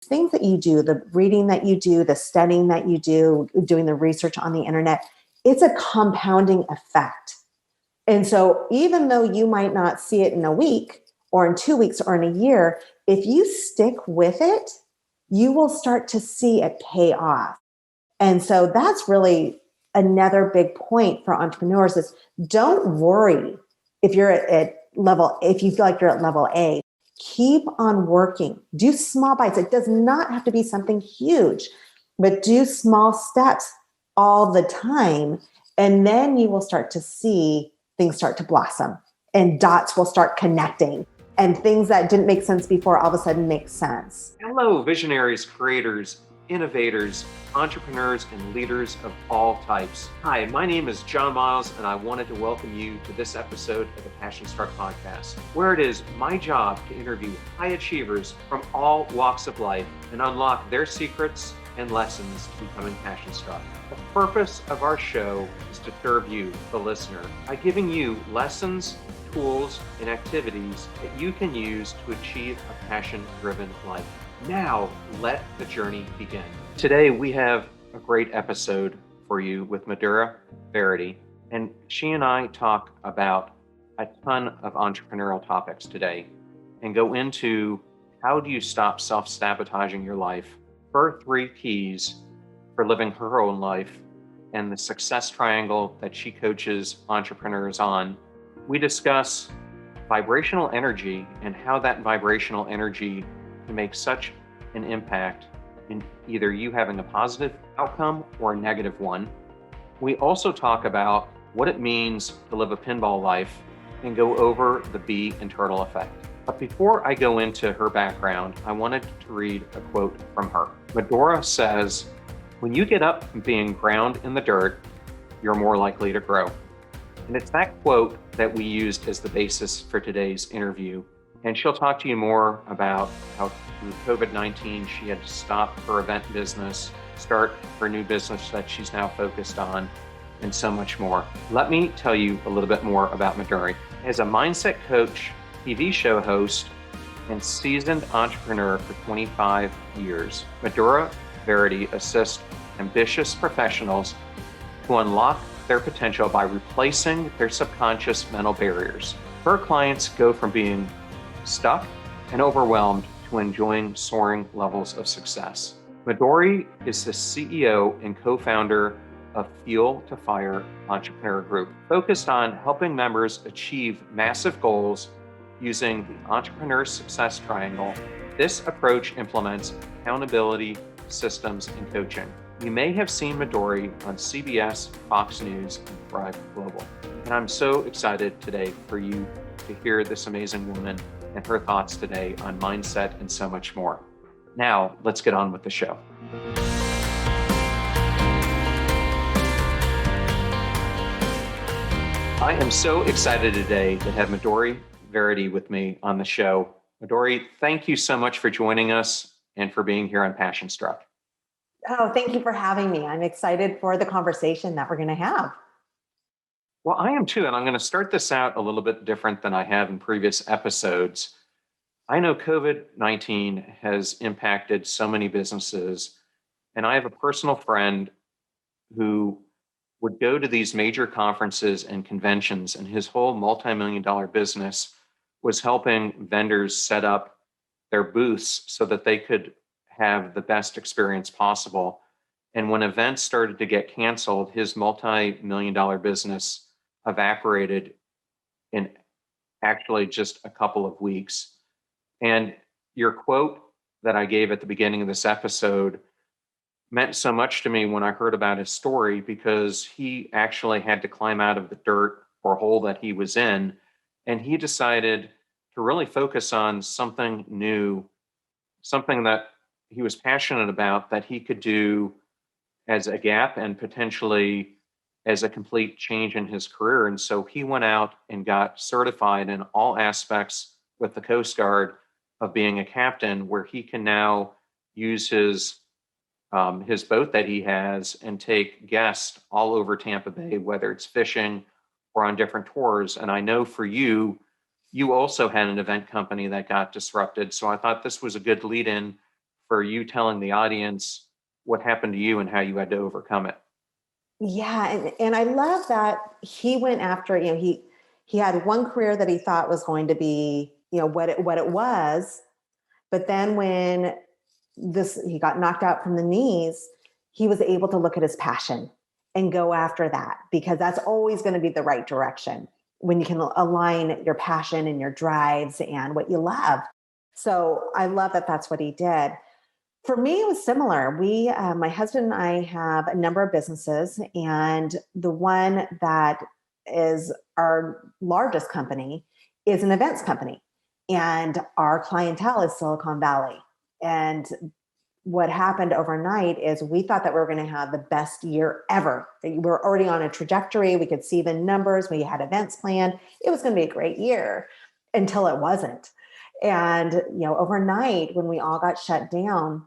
things that you do, the reading that you do, the studying that you do, doing the research on the internet, it's a compounding effect. And so even though you might not see it in a week or in 2 weeks or in a year, if you stick with it, you will start to see it pay off. And so that's really another big point for entrepreneurs is don't worry if you're if you feel like you're at level A. Keep on working. Do small bites. It does not have to be something huge, but do small steps all the time. And then you will start to see things start to blossom and dots will start connecting and things that didn't make sense before all of a sudden make sense. Hello, visionaries, creators, innovators, entrepreneurs, and leaders of all types. Hi, my name is John Miles, and I wanted to welcome you to this episode of the Passion Struck podcast, where it is my job to interview high achievers from all walks of life and unlock their secrets and lessons to becoming passion struck. The purpose of our show is to serve you, the listener, by giving you lessons, tools, and activities that you can use to achieve a passion-driven life. Now, let the journey begin. Today, we have a great episode for you with Midori Verity, and she and I talk about a ton of entrepreneurial topics today and go into how do you stop self-sabotaging your life, her 3 keys for living her own life, and the success triangle that she coaches entrepreneurs on. We discuss vibrational energy and how that vibrational energy can make such an impact in either you having a positive outcome or a negative one. We also talk about what it means to live a pinball life and go over the bee and turtle effect. But before I go into her background, I wanted to read a quote from her. Midori says, "When you get up from being ground in the dirt, you're more likely to grow." And it's that quote that we used as the basis for today's interview. And she'll talk to you more about how through COVID-19, she had to stop her event business, start her new business that she's now focused on, and so much more. Let me tell you a little bit more about Midori. As a mindset coach, TV show host, and seasoned entrepreneur for 25 years, Midori Verity assists ambitious professionals to unlock their potential by replacing their subconscious mental barriers. Her clients go from being stuck and overwhelmed to enjoying soaring levels of success. Midori is the CEO and co-founder of Fuel to Fire Entrepreneur Group, focused on helping members achieve massive goals using the Entrepreneur Success Triangle. This approach implements accountability, systems, and coaching. You may have seen Midori on CBS, Fox News, and Thrive Global. And I'm so excited today for you to hear this amazing woman and her thoughts today on mindset and so much more. Now, let's get on with the show. I am so excited today to have Midori Verity with me on the show. Midori, thank you so much for joining us and for being here on Passion Struck. Oh, thank you for having me. I'm excited for the conversation that we're going to have. Well, I am too, and I'm going to start this out a little bit different than I have in previous episodes. I know COVID-19 has impacted so many businesses, and I have a personal friend who would go to these major conferences and conventions, and his whole multi-million-dollar business was helping vendors set up their booths so that they could have the best experience possible. And when events started to get canceled, his multi-million-dollar business evaporated in actually just a couple of weeks. And your quote that I gave at the beginning of this episode meant so much to me when I heard about his story, because he actually had to climb out of the dirt or hole that he was in. And he decided to really focus on something new, something that he was passionate about, that he could do as a gap and potentially as a complete change in his career. And so he went out and got certified in all aspects with the Coast Guard of being a captain, where he can now use his boat that he has and take guests all over Tampa Bay, whether it's fishing or on different tours. And I know for you, you also had an event company that got disrupted. So I thought this was a good lead in for you telling the audience what happened to you and how you had to overcome it. Yeah, and I love that he went after, he had one career that he thought was going to be, what it was, but then when he got knocked out from the knees, he was able to look at his passion and go after that, because that's always going to be the right direction when you can align your passion and your drives and what you love. So I love that that's what he did. For me, it was similar. My husband and I have a number of businesses, and the one that is our largest company is an events company, and our clientele is Silicon Valley. And what happened overnight is we thought that we were going to have the best year ever. We were already on a trajectory. We could see the numbers. We had events planned. It was going to be a great year until it wasn't. And, overnight, when we all got shut down,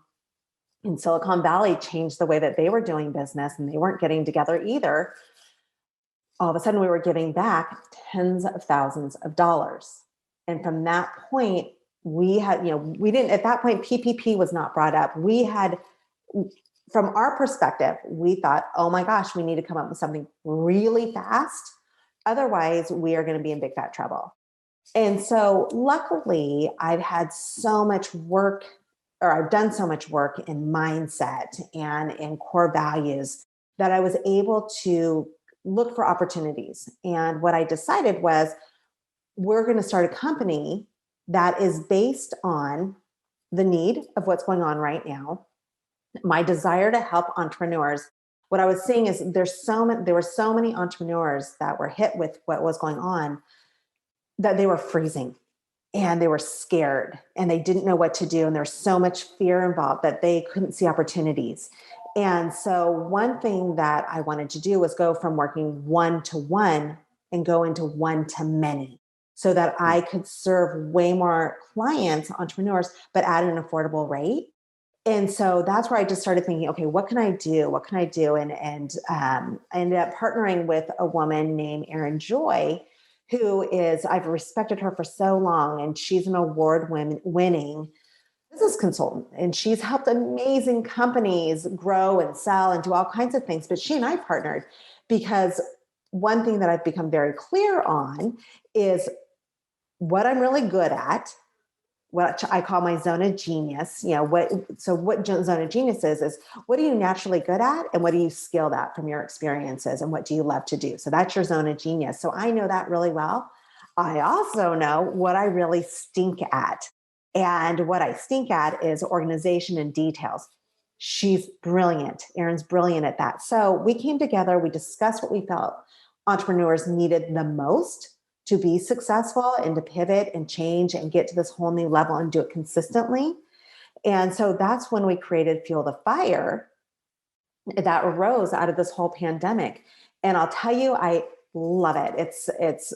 in Silicon Valley changed the way that they were doing business, and they weren't getting together either. All of a sudden we were giving back tens of thousands of dollars. And from that point, we didn't, at that point, PPP was not brought up. From our perspective, we thought, oh my gosh, we need to come up with something really fast. Otherwise we are going to be in big fat trouble. And so luckily I've done so much work in mindset and in core values that I was able to look for opportunities. And what I decided was, we're going to start a company that is based on the need of what's going on right now, my desire to help entrepreneurs. What I was seeing is there were so many entrepreneurs that were hit with what was going on that they were freezing. And they were scared and they didn't know what to do. And there's so much fear involved that they couldn't see opportunities. And so one thing that I wanted to do was go from working one-to-one and go into one-to-many, so that I could serve way more clients, entrepreneurs, but at an affordable rate. And so that's where I just started thinking, okay, what can I do? What can I do? And I ended up partnering with a woman named Erin Joy, I've respected her for so long, and she's an award-winning business consultant, and she's helped amazing companies grow and sell and do all kinds of things. But she and I partnered because one thing that I've become very clear on is what I'm really good at, what I call my zone of genius. What zone of genius is what are you naturally good at and what are you skilled at from your experiences and what do you love to do? So that's your zone of genius. So I know that really well. I also know what I really stink at. And what I stink at is organization and details. She's brilliant. Erin's brilliant at that. So we came together, we discussed what we felt entrepreneurs needed the most to be successful and to pivot and change and get to this whole new level and do it consistently. And so that's when we created Fuel the Fire that arose out of this whole pandemic. And I'll tell you, I love it. It's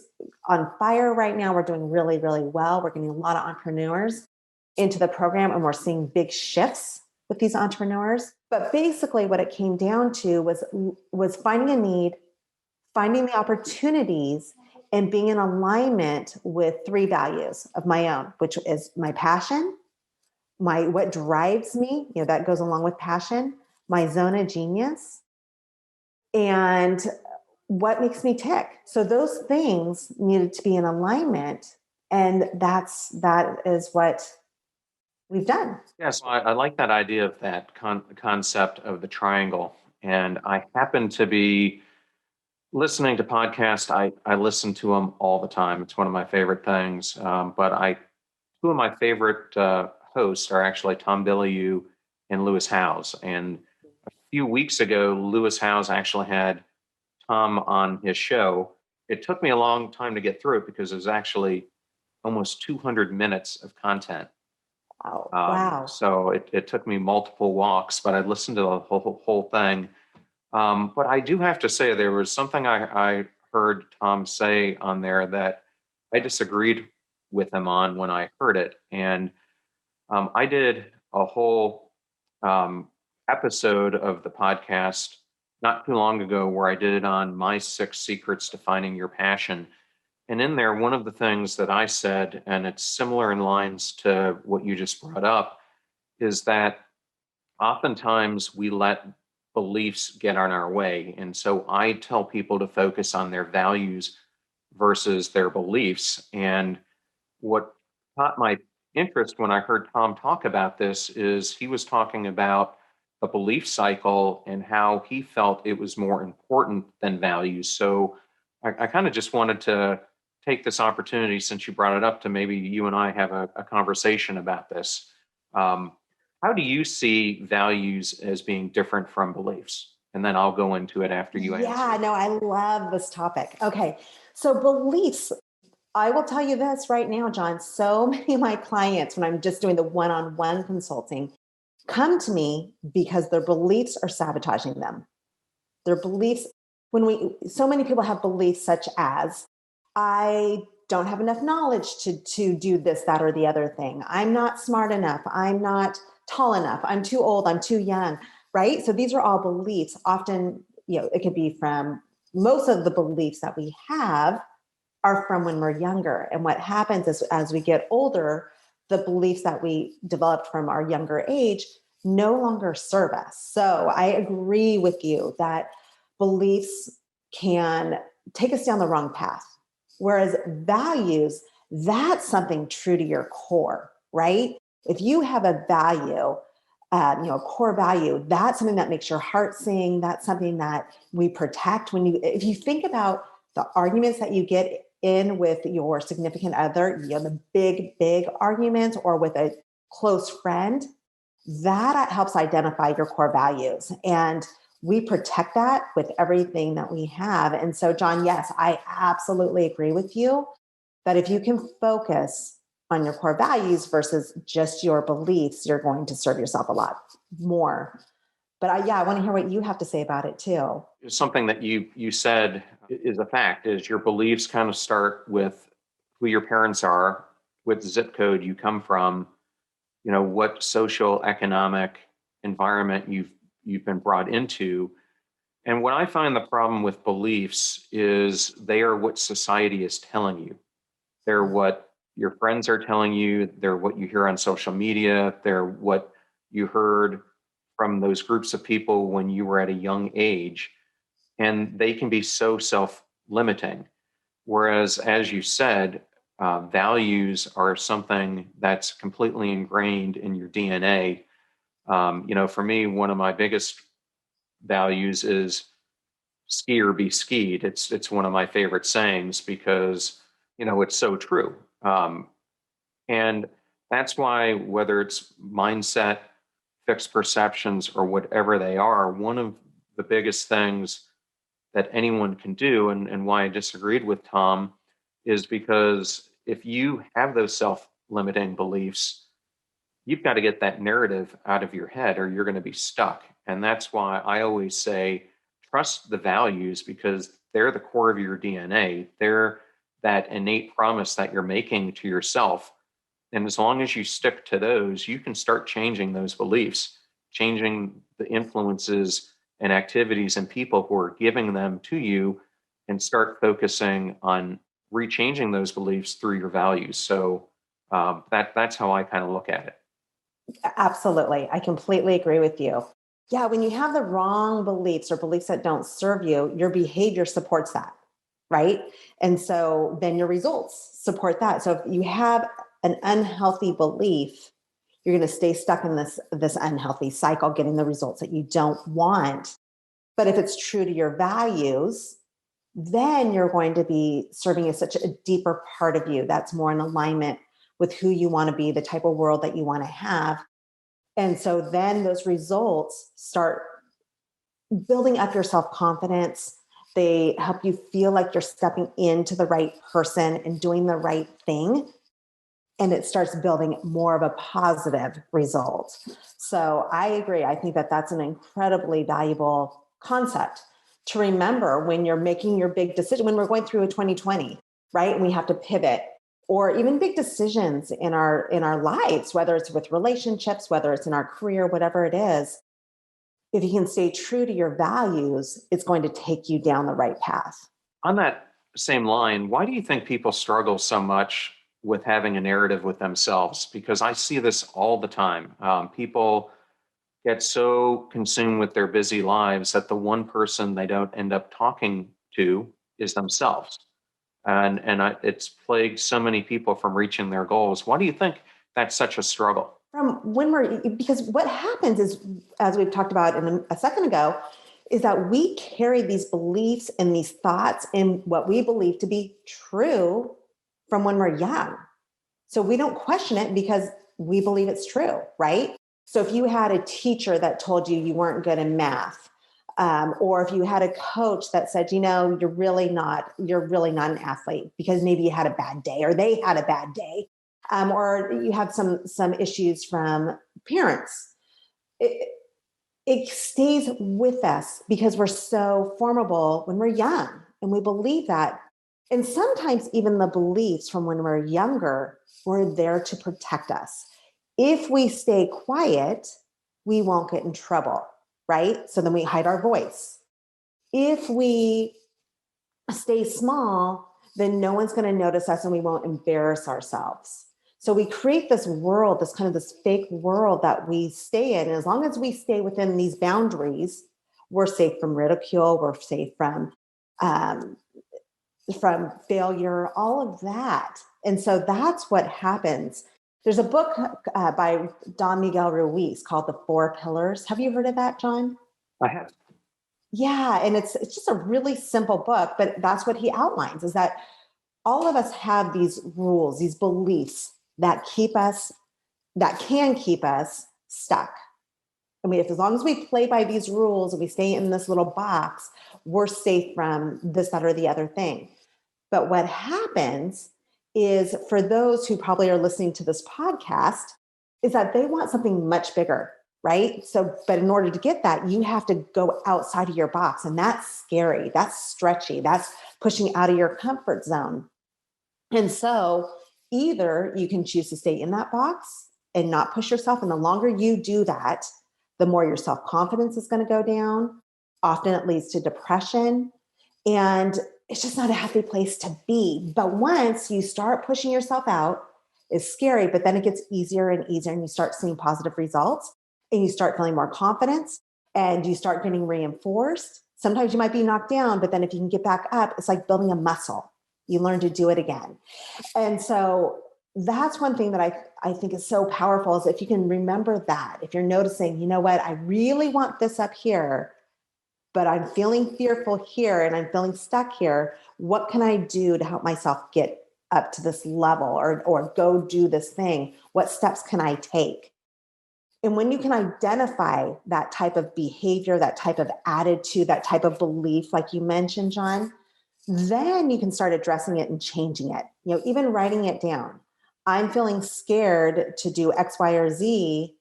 on fire right now. We're doing really, really well. We're getting a lot of entrepreneurs into the program, and we're seeing big shifts with these entrepreneurs. But basically what it came down to was finding a need, finding the opportunities, and being in alignment with three values of my own, which is my passion, what drives me, that goes along with passion, my zone of genius, and what makes me tick. So those things needed to be in alignment. And that is what we've done. Yes, I like that idea of that concept of the triangle. And I happen to be listening to podcasts. I listen to them all the time. It's one of my favorite things. But two of my favorite hosts are actually Tom Bilyeu and Lewis Howes. And a few weeks ago, Lewis Howes actually had Tom on his show. It took me a long time to get through it because it was actually almost 200 minutes of content. Oh, wow. So it took me multiple walks, but I listened to the whole thing. But I do have to say, there was something I heard Tom say on there that I disagreed with him on when I heard it. And I did a whole episode of the podcast not too long ago where I did it on my 6 secrets to finding your passion. And in there, one of the things that I said, and it's similar in lines to what you just brought up, is that oftentimes we let beliefs get on our way. And so I tell people to focus on their values versus their beliefs. And what caught my interest when I heard Tom talk about this is he was talking about the belief cycle and how he felt it was more important than values. So I kind of just wanted to take this opportunity, since you brought it up, to maybe you and I have a conversation about this. Um, how do you see values as being different from beliefs? And then I'll go into it after you Yeah, answer. no, I love this topic. Okay. So beliefs, I will tell you this right now, John. So many of my clients, when I'm just doing the one-on-one consulting, come to me because their beliefs are sabotaging them. Their beliefs, so many people have beliefs such as, I don't have enough knowledge to do this, that, or the other thing. I'm not smart enough. I'm not tall enough. I'm too old. I'm too young. Right. So these are all beliefs. Often, it could be from most of the beliefs that we have are from when we're younger. And what happens is as we get older, the beliefs that we developed from our younger age no longer serve us. So I agree with you that beliefs can take us down the wrong path. Whereas values, that's something true to your core, right? If you have a value, a core value, that's something that makes your heart sing. That's something that we protect. If you think about the arguments that you get in with your significant other, the big, big arguments, or with a close friend, that helps identify your core values. And we protect that with everything that we have. And so, John, yes, I absolutely agree with you that if you can focus on your core values versus just your beliefs, you're going to serve yourself a lot more. But I want to hear what you have to say about it too. Something that you said is a fact, is your beliefs kind of start with who your parents are, what zip code you come from, what social economic environment you've been brought into. And what I find the problem with beliefs is they are what society is telling you. They're what your friends are telling you. They're what you hear on social media. They're what you heard from those groups of people when you were at a young age. And they can be so self limiting. Whereas, as you said, values are something that's completely ingrained in your DNA. For me, one of my biggest values is ski or be skied. It's one of my favorite sayings because it's so true. And that's why, whether it's mindset, fixed perceptions, or whatever they are, one of the biggest things that anyone can do, and why I disagreed with Tom, is because if you have those self-limiting beliefs, you've got to get that narrative out of your head or you're going to be stuck. And that's why I always say trust the values, because they're the core of your DNA. They're that innate promise that you're making to yourself. And as long as you stick to those, you can start changing those beliefs, changing the influences and activities and people who are giving them to you, and start focusing on rechanging those beliefs through your values. So that's how I kind of look at it. Absolutely. I completely agree with you. Yeah, when you have the wrong beliefs or beliefs that don't serve you, your behavior supports that, right? And so then your results support that. So if you have an unhealthy belief, you're going to stay stuck in this unhealthy cycle, getting the results that you don't want. But if it's true to your values, then you're going to be serving as such a deeper part of you that's more in alignment with who you want to be, the type of world that you want to have. And so then those results start building up your self-confidence. They help you feel like you're stepping into the right person and doing the right thing. And it starts building more of a positive result. So I agree. I think that that's an incredibly valuable concept to remember when you're making your big decision, when we're going through a 2020, right? And we have to pivot, or even big decisions in our lives, whether it's with relationships, whether it's in our career, whatever it is. If you can stay true to your values, it's going to take you down the right path. On that same line, why do you think people struggle so much with having a narrative with themselves, because I see this all the time. People get so consumed with their busy lives that the one person they don't end up talking to is themselves. It's plagued so many people from reaching their goals. Why do you think that's such a struggle? Because what happens is, as we've talked about a second ago, is that we carry these beliefs and these thoughts and what we believe to be true from when we're young. So we don't question it because we believe it's true, right? So if you had a teacher that told you weren't good in math, or if you had a coach that said, you're really not an athlete because maybe you had a bad day or they had a bad day, or you have some issues from parents, it stays with us because we're so formable when we're young and we believe that. And sometimes even the beliefs from when we're younger were there to protect us. If we stay quiet, we won't get in trouble, right? So then we hide our voice. If we stay small, then no one's going to notice us and we won't embarrass ourselves. So we create this world, this fake world that we stay in. And as long as we stay within these boundaries, we're safe from ridicule, we're safe from failure, all of that. And so that's what happens. There's a book by Don Miguel Ruiz called The Four Pillars. Have you heard of that, John? I have. Yeah, and it's just a really simple book, but that's what he outlines, is that all of us have these rules, these beliefs that can keep us stuck. I mean, as long as we play by these rules and we stay in this little box, we're safe from this, that, or the other thing. But what happens is, for those who probably are listening to this podcast, is that they want something much bigger, right? So, but in order to get that, you have to go outside of your box. And that's scary. That's stretchy. That's pushing out of your comfort zone. And so either you can choose to stay in that box and not push yourself. And the longer you do that, the more your self-confidence is going to go down. Often it leads to depression. And it's just not a healthy place to be. But once you start pushing yourself out, it's scary, but then it gets easier and easier, and you start seeing positive results, and you start feeling more confidence, and you start getting reinforced. Sometimes you might be knocked down, but then if you can get back up, it's like building a muscle. You learn to do it again. And so that's one thing that I think is so powerful, is if you can remember that, if you're noticing, you know what, I really want this up here, but I'm feeling fearful here and I'm feeling stuck here. What can I do to help myself get up to this level, or go do this thing? What steps can I take? And when you can identify that type of behavior, that type of attitude, that type of belief, like you mentioned, John, then you can start addressing it and changing it. Even writing it down. I'm feeling scared to do X, Y, or Z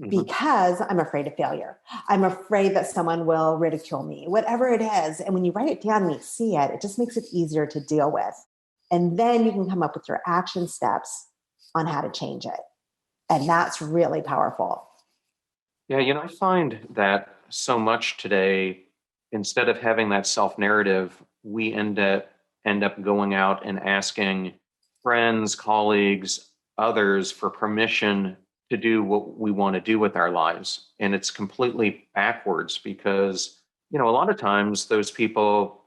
because I'm afraid of failure. I'm afraid that someone will ridicule me, whatever it is. And when you write it down and you see it, it just makes it easier to deal with. And then you can come up with your action steps on how to change it. And that's really powerful. Yeah, I find that so much today, instead of having that self-narrative, we end up going out and asking friends, colleagues, others for permission to do what we want to do with our lives. And it's completely backwards, because, a lot of times those people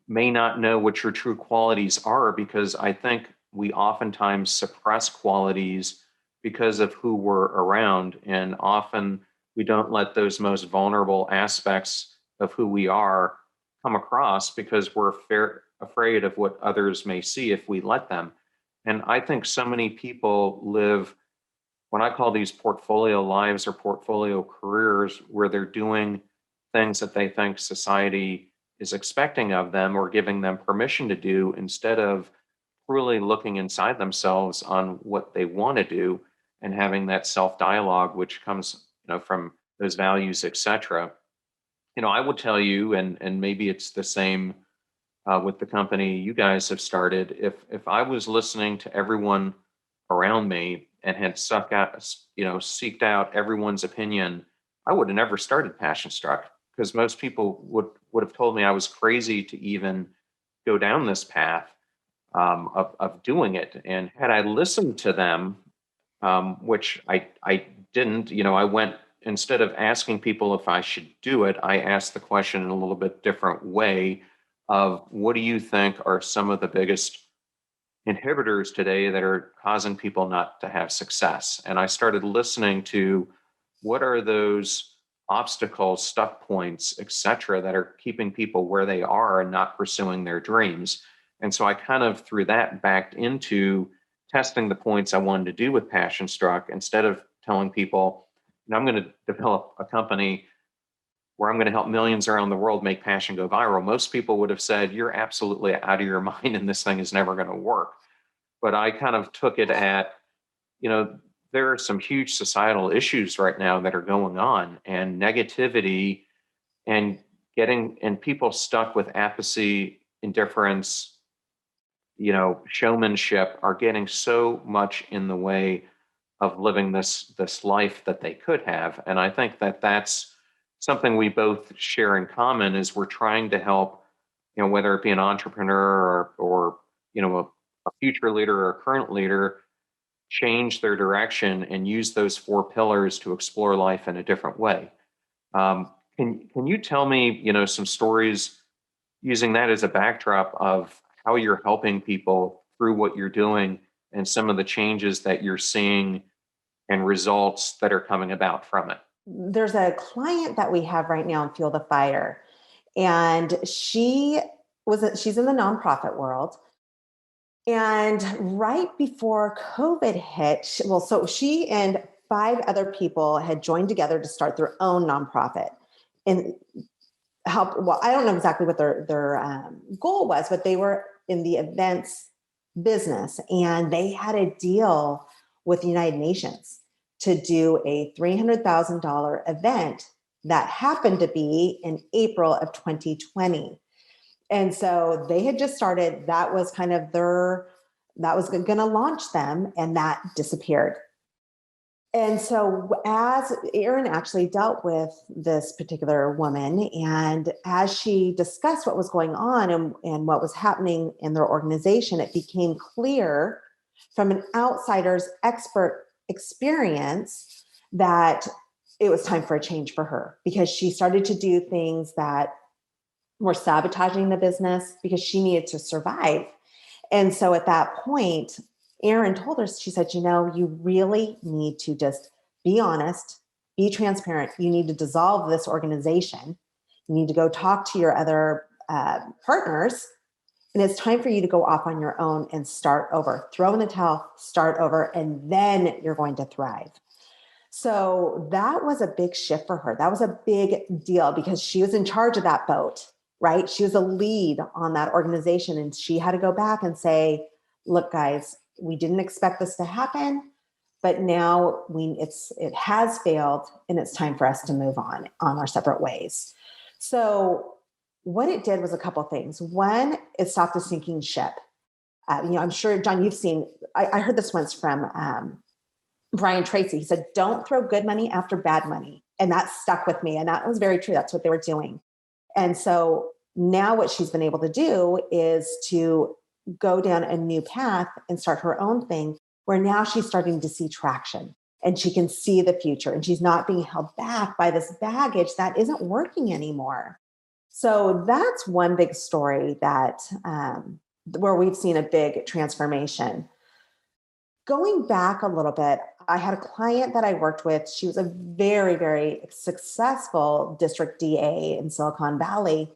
may not know what your true qualities are, because I think we oftentimes suppress qualities because of who we're around. And often we don't let those most vulnerable aspects of who we are come across, because we're afraid of what others may see if we let them. And I think so many people live what I call these portfolio lives or portfolio careers, where they're doing things that they think society is expecting of them or giving them permission to do, instead of truly looking inside themselves on what they want to do and having that self-dialogue, which comes from those values, etc. I would tell you, and maybe it's the same with the company you guys have started. If I was listening to everyone around me and had seeked out everyone's opinion, I would have never started Passion Struck, because most people would have told me I was crazy to even go down this path. of doing it. And had I listened to them, which I didn't, I went, instead of asking people if I should do it, I asked the question in a little bit different way of what do you think are some of the biggest inhibitors today that are causing people not to have success? And I started listening to what are those obstacles, stuck points, etc., that are keeping people where they are and not pursuing their dreams. And so I kind of threw that back into testing the points I wanted to do with Passion Struck instead of telling people, I'm going to develop a company where I'm going to help millions around the world make passion go viral. Most people would have said, you're absolutely out of your mind and this thing is never going to work. But I kind of took it at, you know, there are some huge societal issues right now that are going on, and negativity and people stuck with apathy, indifference, showmanship are getting so much in the way of living this life that they could have. And I think that that's something we both share in common is we're trying to help, whether it be an entrepreneur or a future leader or a current leader, change their direction and use those four pillars to explore life in a different way. Can you tell me, some stories using that as a backdrop of how you're helping people through what you're doing and some of the changes that you're seeing and results that are coming about from it? There's a client that we have right now in Fuel the Fire, and she's in the nonprofit world. And right before COVID hit, so she and 5 other people had joined together to start their own nonprofit and help. Well, I don't know exactly what their goal was, but they were in the events business, and they had a deal with the United Nations to do a $300,000 event that happened to be in April of 2020. And so they had just started, that was kind of that was going to launch them, and that disappeared. And so as Erin actually dealt with this particular woman, and as she discussed what was going on and what was happening in their organization, it became clear from an outsider's expert experience that it was time for a change for her, because she started to do things that were sabotaging the business because she needed to survive. And so at that point, Erin told her, she said, you really need to just be honest, be transparent. You need to dissolve this organization. You need to go talk to your other partners. And it's time for you to go off on your own and start over, throw in the towel, start over, and then you're going to thrive. So that was a big shift for her. That was a big deal because she was in charge of that boat, right? She was a lead on that organization, and she had to go back and say, look, guys, we didn't expect this to happen, but now it has failed, and it's time for us to move on our separate ways. So what it did was a couple of things. One, it stopped a sinking ship. I'm sure, John, you've seen, I heard this once from Brian Tracy. He said, don't throw good money after bad money. And that stuck with me. And that was very true. That's what they were doing. And so now what she's been able to do is to go down a new path and start her own thing, where now she's starting to see traction and she can see the future, and she's not being held back by this baggage that isn't working anymore. So that's one big story that where we've seen a big transformation. Going back a little bit, I had a client that I worked with. She was a very, very successful district DA in Silicon Valley.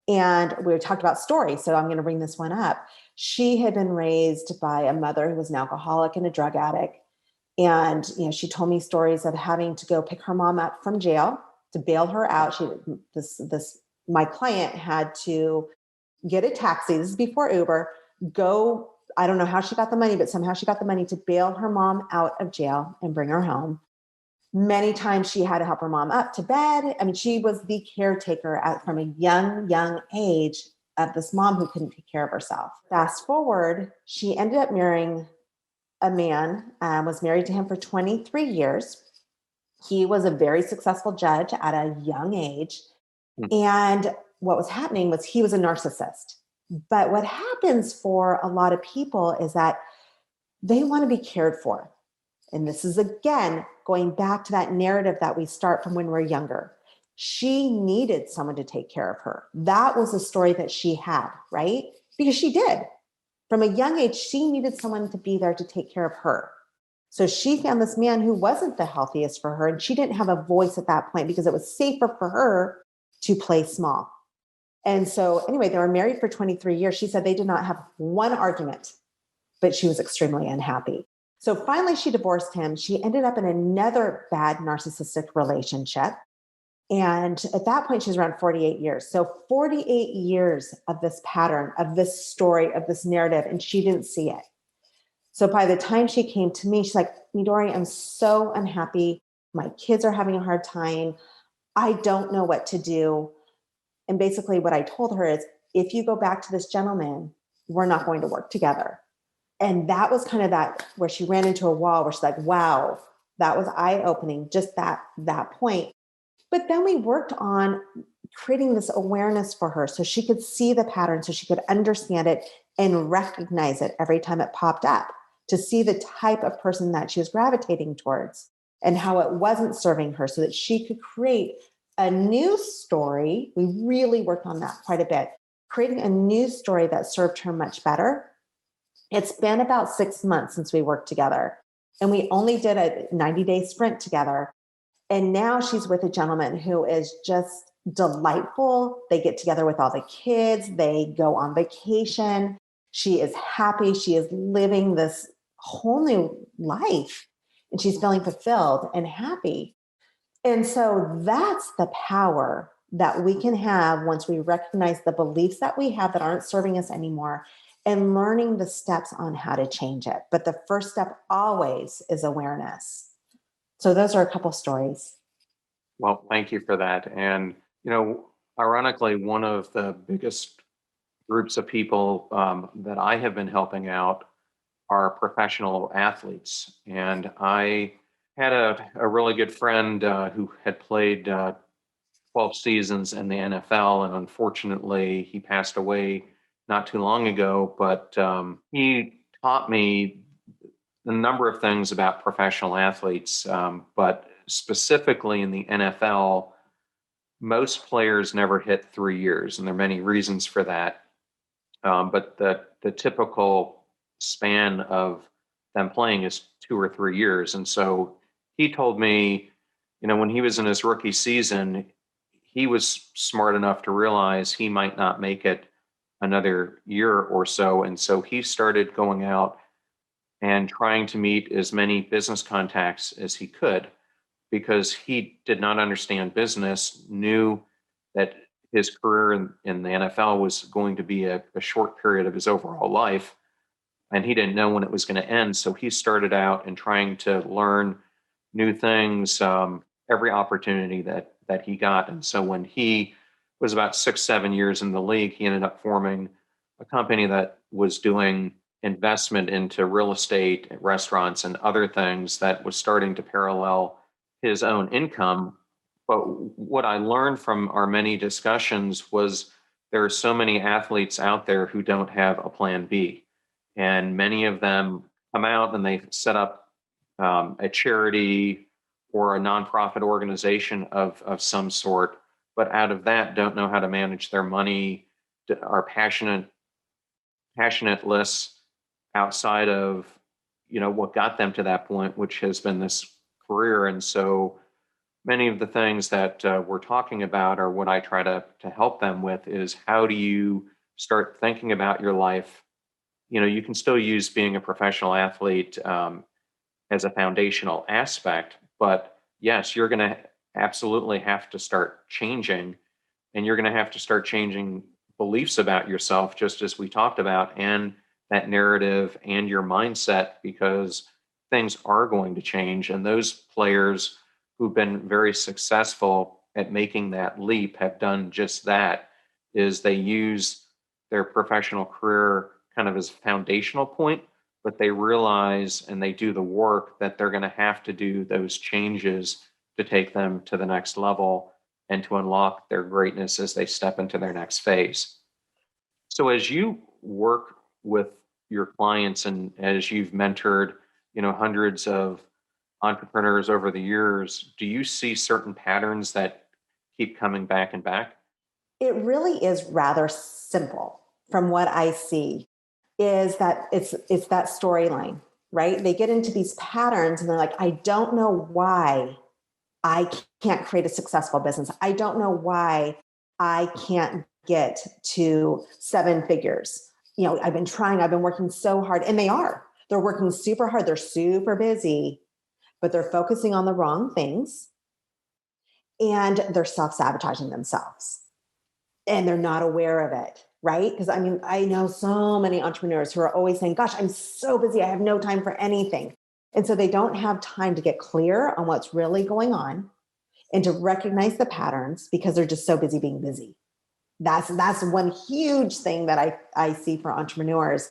And we talked about stories, so I'm going to bring this one up. She had been raised by a mother who was an alcoholic and a drug addict. And she told me stories of having to go pick her mom up from jail to bail her out. My client had to get a taxi. This is before Uber. Go. I don't know how she got the money, but somehow she got the money to bail her mom out of jail and bring her home. Many times she had to help her mom up to bed. I mean, she was the caretaker from a young age of this mom who couldn't take care of herself. Fast forward, she ended up marrying a man, was married to him for 23 years. He was a very successful judge at a young age. And what was happening was he was a narcissist. But what happens for a lot of people is that they want to be cared for. And this is again going back to that narrative that we start from when we're younger. She needed someone to take care of her. That was a story that she had, right? Because she did. From a young age, she needed someone to be there to take care of her. So she found this man who wasn't the healthiest for her, and she didn't have a voice at that point because it was safer for her to play small. And so, anyway, they were married for 23 years. She said they did not have one argument, but she was extremely unhappy. So finally, she divorced him. She ended up in another bad narcissistic relationship. And at that point, she was around 48 years. So 48 years of this pattern, of this story, of this narrative, and she didn't see it. So by the time she came to me, she's like, Midori, I'm so unhappy. My kids are having a hard time. I don't know what to do. And basically what I told her is, if you go back to this gentleman, we're not going to work together. And that was kind of that where she ran into a wall where she's like, wow, that was eye-opening, just that point. But then we worked on creating this awareness for her so she could see the pattern, so she could understand it and recognize it every time it popped up, to see the type of person that she was gravitating towards and how it wasn't serving her so that she could create a new story. We really worked on that quite a bit, creating a new story that served her much better. It's been about 6 months since we worked together, and we only did a 90-day sprint together. And now she's with a gentleman who is just delightful. They get together with all the kids. They go on vacation. She is happy. She is living this whole new life, and she's feeling fulfilled and happy. And so that's the power that we can have once we recognize the beliefs that we have that aren't serving us anymore and learning the steps on how to change it. But the first step always is awareness. So those are a couple stories. Well, thank you for that. And, ironically, one of the biggest groups of people that I have been helping out are professional athletes. And I had a really good friend who had played 12 seasons in the NFL. And unfortunately, he passed away not too long ago. But he taught me a number of things about professional athletes, but specifically in the NFL, most players never hit 3 years, and there are many reasons for that. But the typical span of them playing is 2 or 3 years. And so he told me, when he was in his rookie season, he was smart enough to realize he might not make it another year or so. And so he started going out and trying to meet as many business contacts as he could, because he did not understand business, knew that his career in the NFL was going to be a short period of his overall life, and he didn't know when it was going to end. So he started out and trying to learn new things every opportunity that he got. And so when he was about 6, 7 years in the league, he ended up forming a company that was doing investment into real estate, restaurants, and other things that was starting to parallel his own income. But what I learned from our many discussions was there are so many athletes out there who don't have a plan B. And many of them come out and they set up a charity or a nonprofit organization of some sort, but out of that don't know how to manage their money, are passionateless outside of what got them to that point, which has been this career. And so many of the things that we're talking about are what I try to help them with is, how do you start thinking about your life? You can still use being a professional athlete as a foundational aspect, but yes, you're going to absolutely have to start changing, and you're going to have to start changing beliefs about yourself, just as we talked about, and that narrative and your mindset, because things are going to change. And those players who've been very successful at making that leap have done just that, is they use their professional career kind of as a foundational point, but they realize and they do the work that they're going to have to do those changes to take them to the next level and to unlock their greatness as they step into their next phase. So as you work with your clients and as you've mentored, hundreds of entrepreneurs over the years, do you see certain patterns that keep coming back and back? It really is rather simple from what I see is that it's that storyline, right? They get into these patterns and they're like, I don't know why I can't create a successful business. I don't know why I can't get to seven figures. I've been trying, I've been working so hard, and they are. They're working super hard, they're super busy, but they're focusing on the wrong things and they're self-sabotaging themselves and they're not aware of it, right? Because I know so many entrepreneurs who are always saying, gosh, I'm so busy, I have no time for anything. And so they don't have time to get clear on what's really going on and to recognize the patterns because they're just so busy being busy. That's one huge thing that I see for entrepreneurs.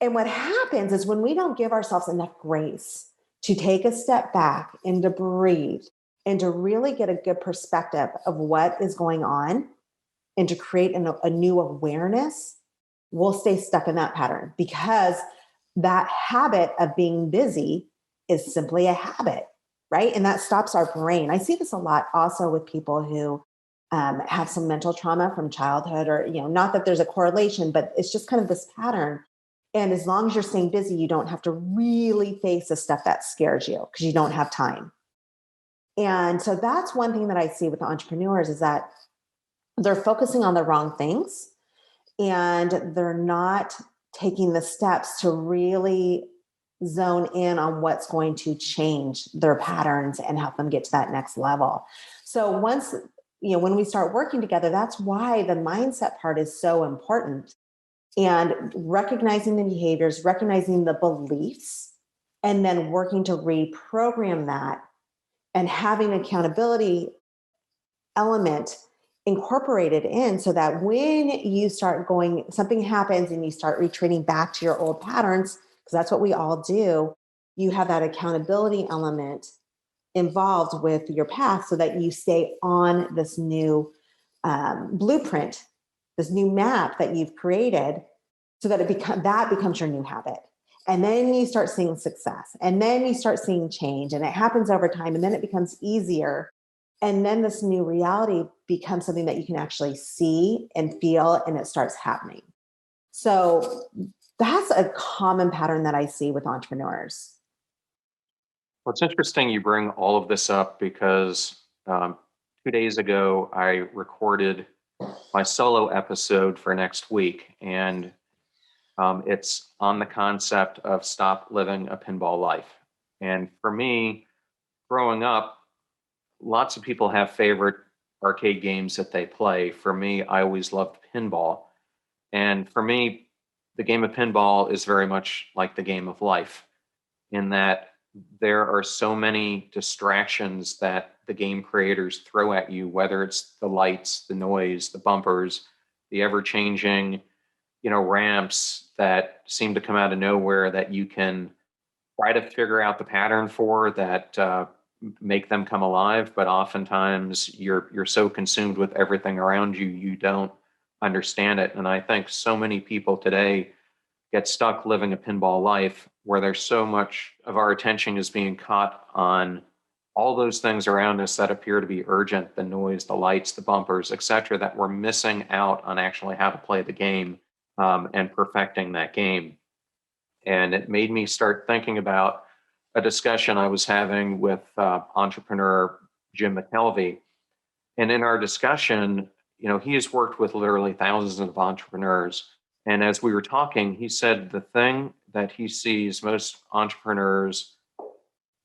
And what happens is when we don't give ourselves enough grace to take a step back and to breathe and to really get a good perspective of what is going on and to create a new awareness, we'll stay stuck in that pattern because that habit of being busy is simply a habit, right? And that stops our brain. I see this a lot also with people who have some mental trauma from childhood, or not that there's a correlation, but it's just kind of this pattern. And as long as you're staying busy, you don't have to really face the stuff that scares you because you don't have time. And so that's one thing that I see with entrepreneurs is that they're focusing on the wrong things and they're not taking the steps to really zone in on what's going to change their patterns and help them get to that next level. So once, when we start working together, that's why the mindset part is so important. And recognizing the behaviors, recognizing the beliefs, and then working to reprogram that and having an accountability element incorporated in so that when you start going, something happens and you start retreating back to your old patterns, because that's what we all do, you have that accountability element involved with your path so that you stay on this new blueprint, this new map that you've created so that that becomes your new habit. And then you start seeing success and then you start seeing change and it happens over time and then it becomes easier. And then this new reality becomes something that you can actually see and feel and it starts happening. So that's a common pattern that I see with entrepreneurs. Well, it's interesting you bring all of this up because 2 days ago I recorded my solo episode for next week, and it's on the concept of stop living a pinball life. And for me, growing up, lots of people have favorite arcade games that they play. For me, I always loved pinball. And for me, the game of pinball is very much like the game of life in that there are so many distractions that the game creators throw at you, whether it's the lights, the noise, the bumpers, the ever changing, ramps that seem to come out of nowhere that you can try to figure out the pattern for that make them come alive. But oftentimes you're so consumed with everything around you, you don't understand it. And I think so many people today get stuck living a pinball life where there's so much of our attention is being caught on all those things around us that appear to be urgent, the noise, the lights, the bumpers, etc., that we're missing out on actually how to play the game and perfecting that game. And it made me start thinking about a discussion I was having with entrepreneur Jim McKelvey. And in our discussion, he has worked with literally thousands of entrepreneurs. And as we were talking, he said the thing that he sees most entrepreneurs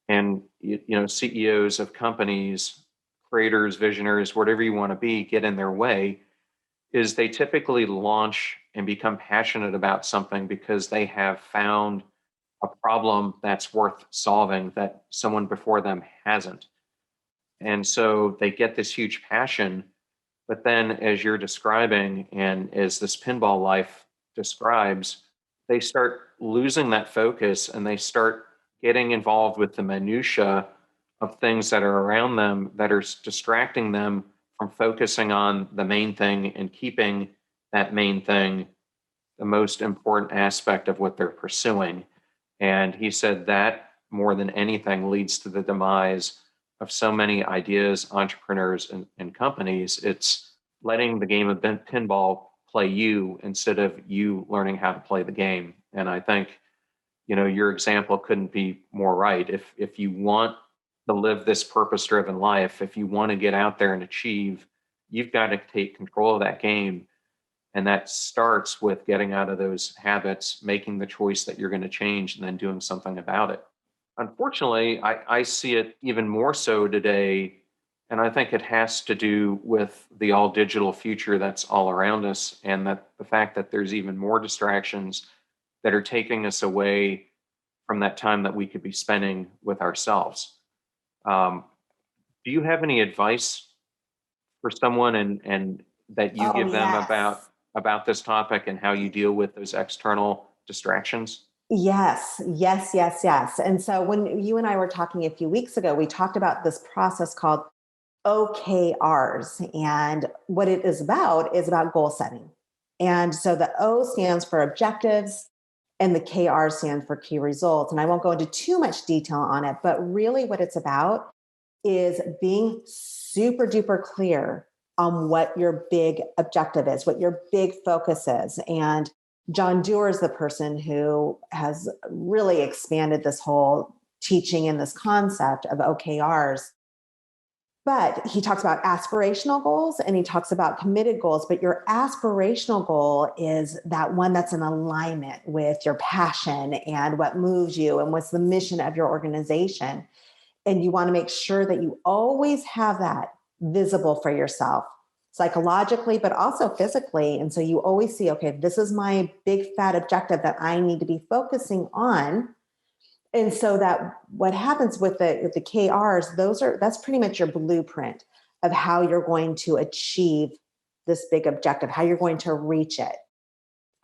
and CEOs of companies, creators, visionaries, whatever you want to be, get in their way is they typically launch and become passionate about something because they have found a problem that's worth solving that someone before them hasn't. And so they get this huge passion. But then, as you're describing, and as this pinball life describes, they start losing that focus and they start getting involved with the minutia of things that are around them that are distracting them from focusing on the main thing and keeping that main thing the most important aspect of what they're pursuing. And he said that more than anything leads to the demise of so many ideas, entrepreneurs, and companies. It's letting the game of pinball play you instead of you learning how to play the game. And I think, your example couldn't be more right. If you want to live this purpose-driven life, if you want to get out there and achieve, you've got to take control of that game. And that starts with getting out of those habits, making the choice that you're going to change, and then doing something about it. Unfortunately, I see it even more so today. And I think it has to do with the all digital future that's all around us, and that the fact that there's even more distractions that are taking us away from that time that we could be spending with ourselves. Um, do you have any advice for someone and that you Oh, give them yes. about this topic and how you deal with those external distractions? Yes, yes, yes, yes. And so when you and I were talking a few weeks ago, we talked about this process called OKRs. And what it is about goal setting. And so the O stands for objectives and the KR stands for key results. And I won't go into too much detail on it, but really what it's about is being super duper clear on what your big objective is, what your big focus is. And John Doerr is the person who has really expanded this whole teaching and this concept of OKRs. But he talks about aspirational goals and he talks about committed goals. But your aspirational goal is that one that's in alignment with your passion and what moves you and what's the mission of your organization. And you want to make sure that you always have that visible for yourself psychologically, but also physically. And so you always see, okay, this is my big fat objective that I need to be focusing on. And so that what happens with the KRs, that's pretty much your blueprint of how you're going to achieve this big objective, how you're going to reach it.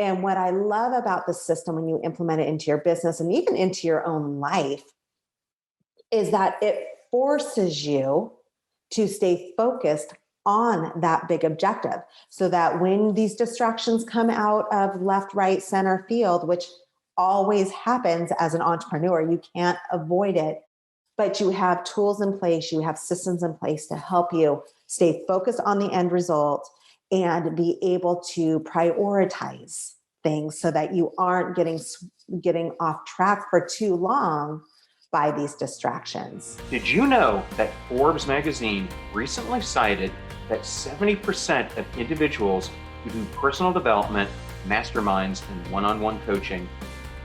And what I love about the system when you implement it into your business and even into your own life is that it forces you to stay focused on that big objective so that when these distractions come out of left, right, center field, which always happens as an entrepreneur, you can't avoid it, but you have tools in place, you have systems in place to help you stay focused on the end result and be able to prioritize things so that you aren't getting off track for too long by these distractions. Did you know that Forbes magazine recently cited that 70% of individuals who do personal development, masterminds, and one-on-one coaching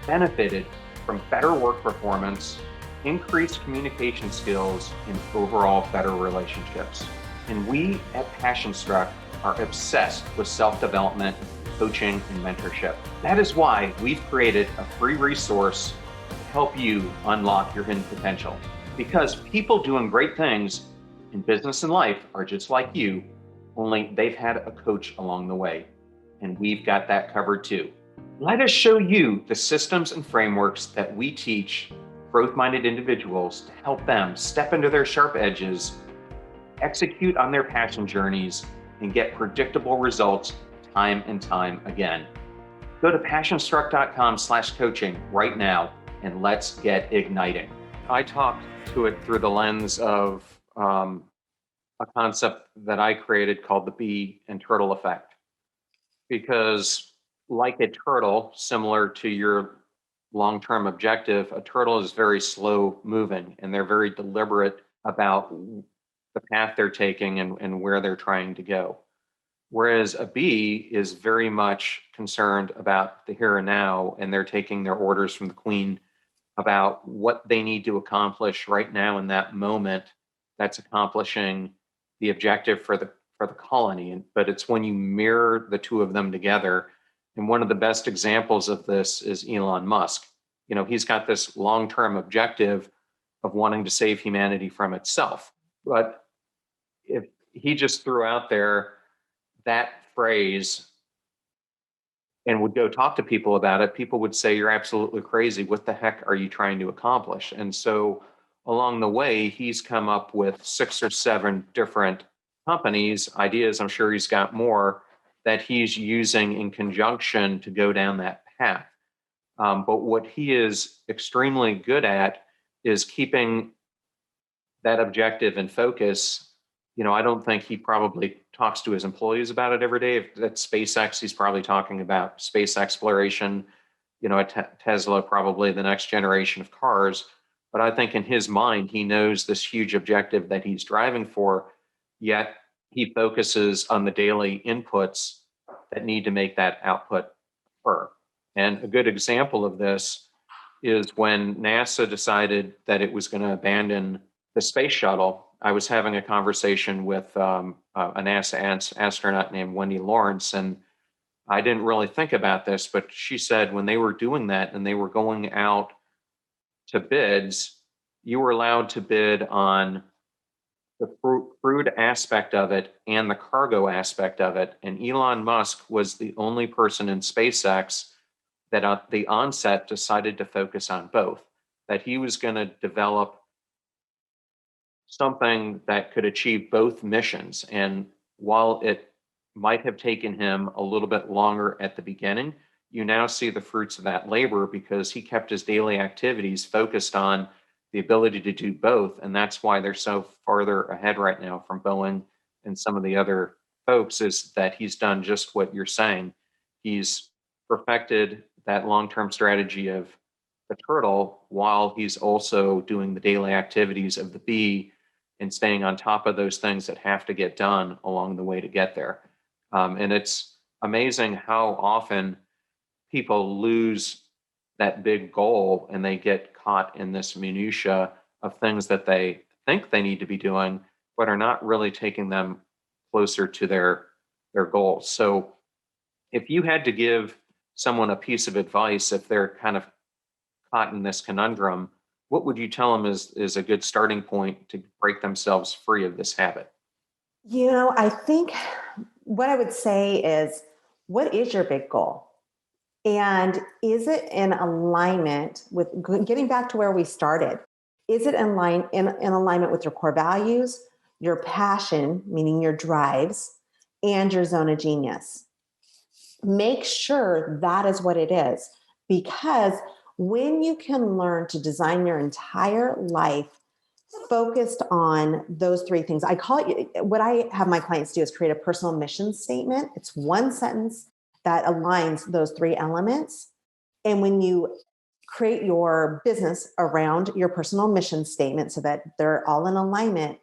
benefited from better work performance, increased communication skills, and overall better relationships? And we at Passion Struck are obsessed with self-development, coaching, and mentorship. That is why we've created a free resource to help you unlock your hidden potential. Because people doing great things in business and life are just like you, only they've had a coach along the way. And we've got that covered too. Let us show you the systems and frameworks that we teach growth-minded individuals to help them step into their sharp edges, execute on their passion journeys, and get predictable results time and time again. Go to passionstruck.com/coaching right now and let's get igniting. I talk to it through the lens of a concept that I created called the bee and turtle effect. Because like a turtle, similar to your long-term objective, a turtle is very slow moving and they're very deliberate about the path they're taking and where they're trying to go. Whereas a bee is very much concerned about the here and now, and they're taking their orders from the queen about what they need to accomplish right now in that moment that's accomplishing the objective for the colony. But it's when you mirror the two of them together. And one of the best examples of this is Elon Musk. He's got this long-term objective of wanting to save humanity from itself. But if he just threw out there that phrase and would go talk to people about it, people would say, "You're absolutely crazy. What the heck are you trying to accomplish?" And so along the way, he's come up with 6 or 7 different companies, ideas. I'm sure he's got more that he's using in conjunction to go down that path. But what he is extremely good at is keeping that objective and focus. I don't think he probably talks to his employees about it every day. If that's SpaceX, he's probably talking about space exploration. At Tesla, probably the next generation of cars. But I think in his mind, he knows this huge objective that he's driving for, yet he focuses on the daily inputs that need to make that output occur. And a good example of this is when NASA decided that it was going to abandon the space shuttle. I was having a conversation with a NASA astronaut named Wendy Lawrence, and I didn't really think about this, but she said when they were doing that and they were going out to bids, you were allowed to bid on the crude aspect of it and the cargo aspect of it. And Elon Musk was the only person in SpaceX that at the onset decided to focus on both, that he was going to develop something that could achieve both missions. And while it might have taken him a little bit longer at the beginning, you now see the fruits of that labor because he kept his daily activities focused on the ability to do both. And that's why they're so farther ahead right now from Boeing and some of the other folks, is that he's done just what you're saying. He's perfected that long-term strategy of the turtle while he's also doing the daily activities of the bee and staying on top of those things that have to get done along the way to get there. And it's amazing how often people lose that big goal and they get caught in this minutia of things that they think they need to be doing, but are not really taking them closer to their goals. So if you had to give someone a piece of advice, if they're kind of caught in this conundrum, what would you tell them is a good starting point to break themselves free of this habit? I think what I would say is, what is your big goal? And is it in alignment with, getting back to where we started? Is it in alignment with your core values, your passion, meaning your drives, and your zone of genius? Make sure that is what it is, because when you can learn to design your entire life focused on those three things, I call it, what I have my clients do is create a personal mission statement. It's one sentence that aligns those three elements. And when you create your business around your personal mission statement so that they're all in alignment,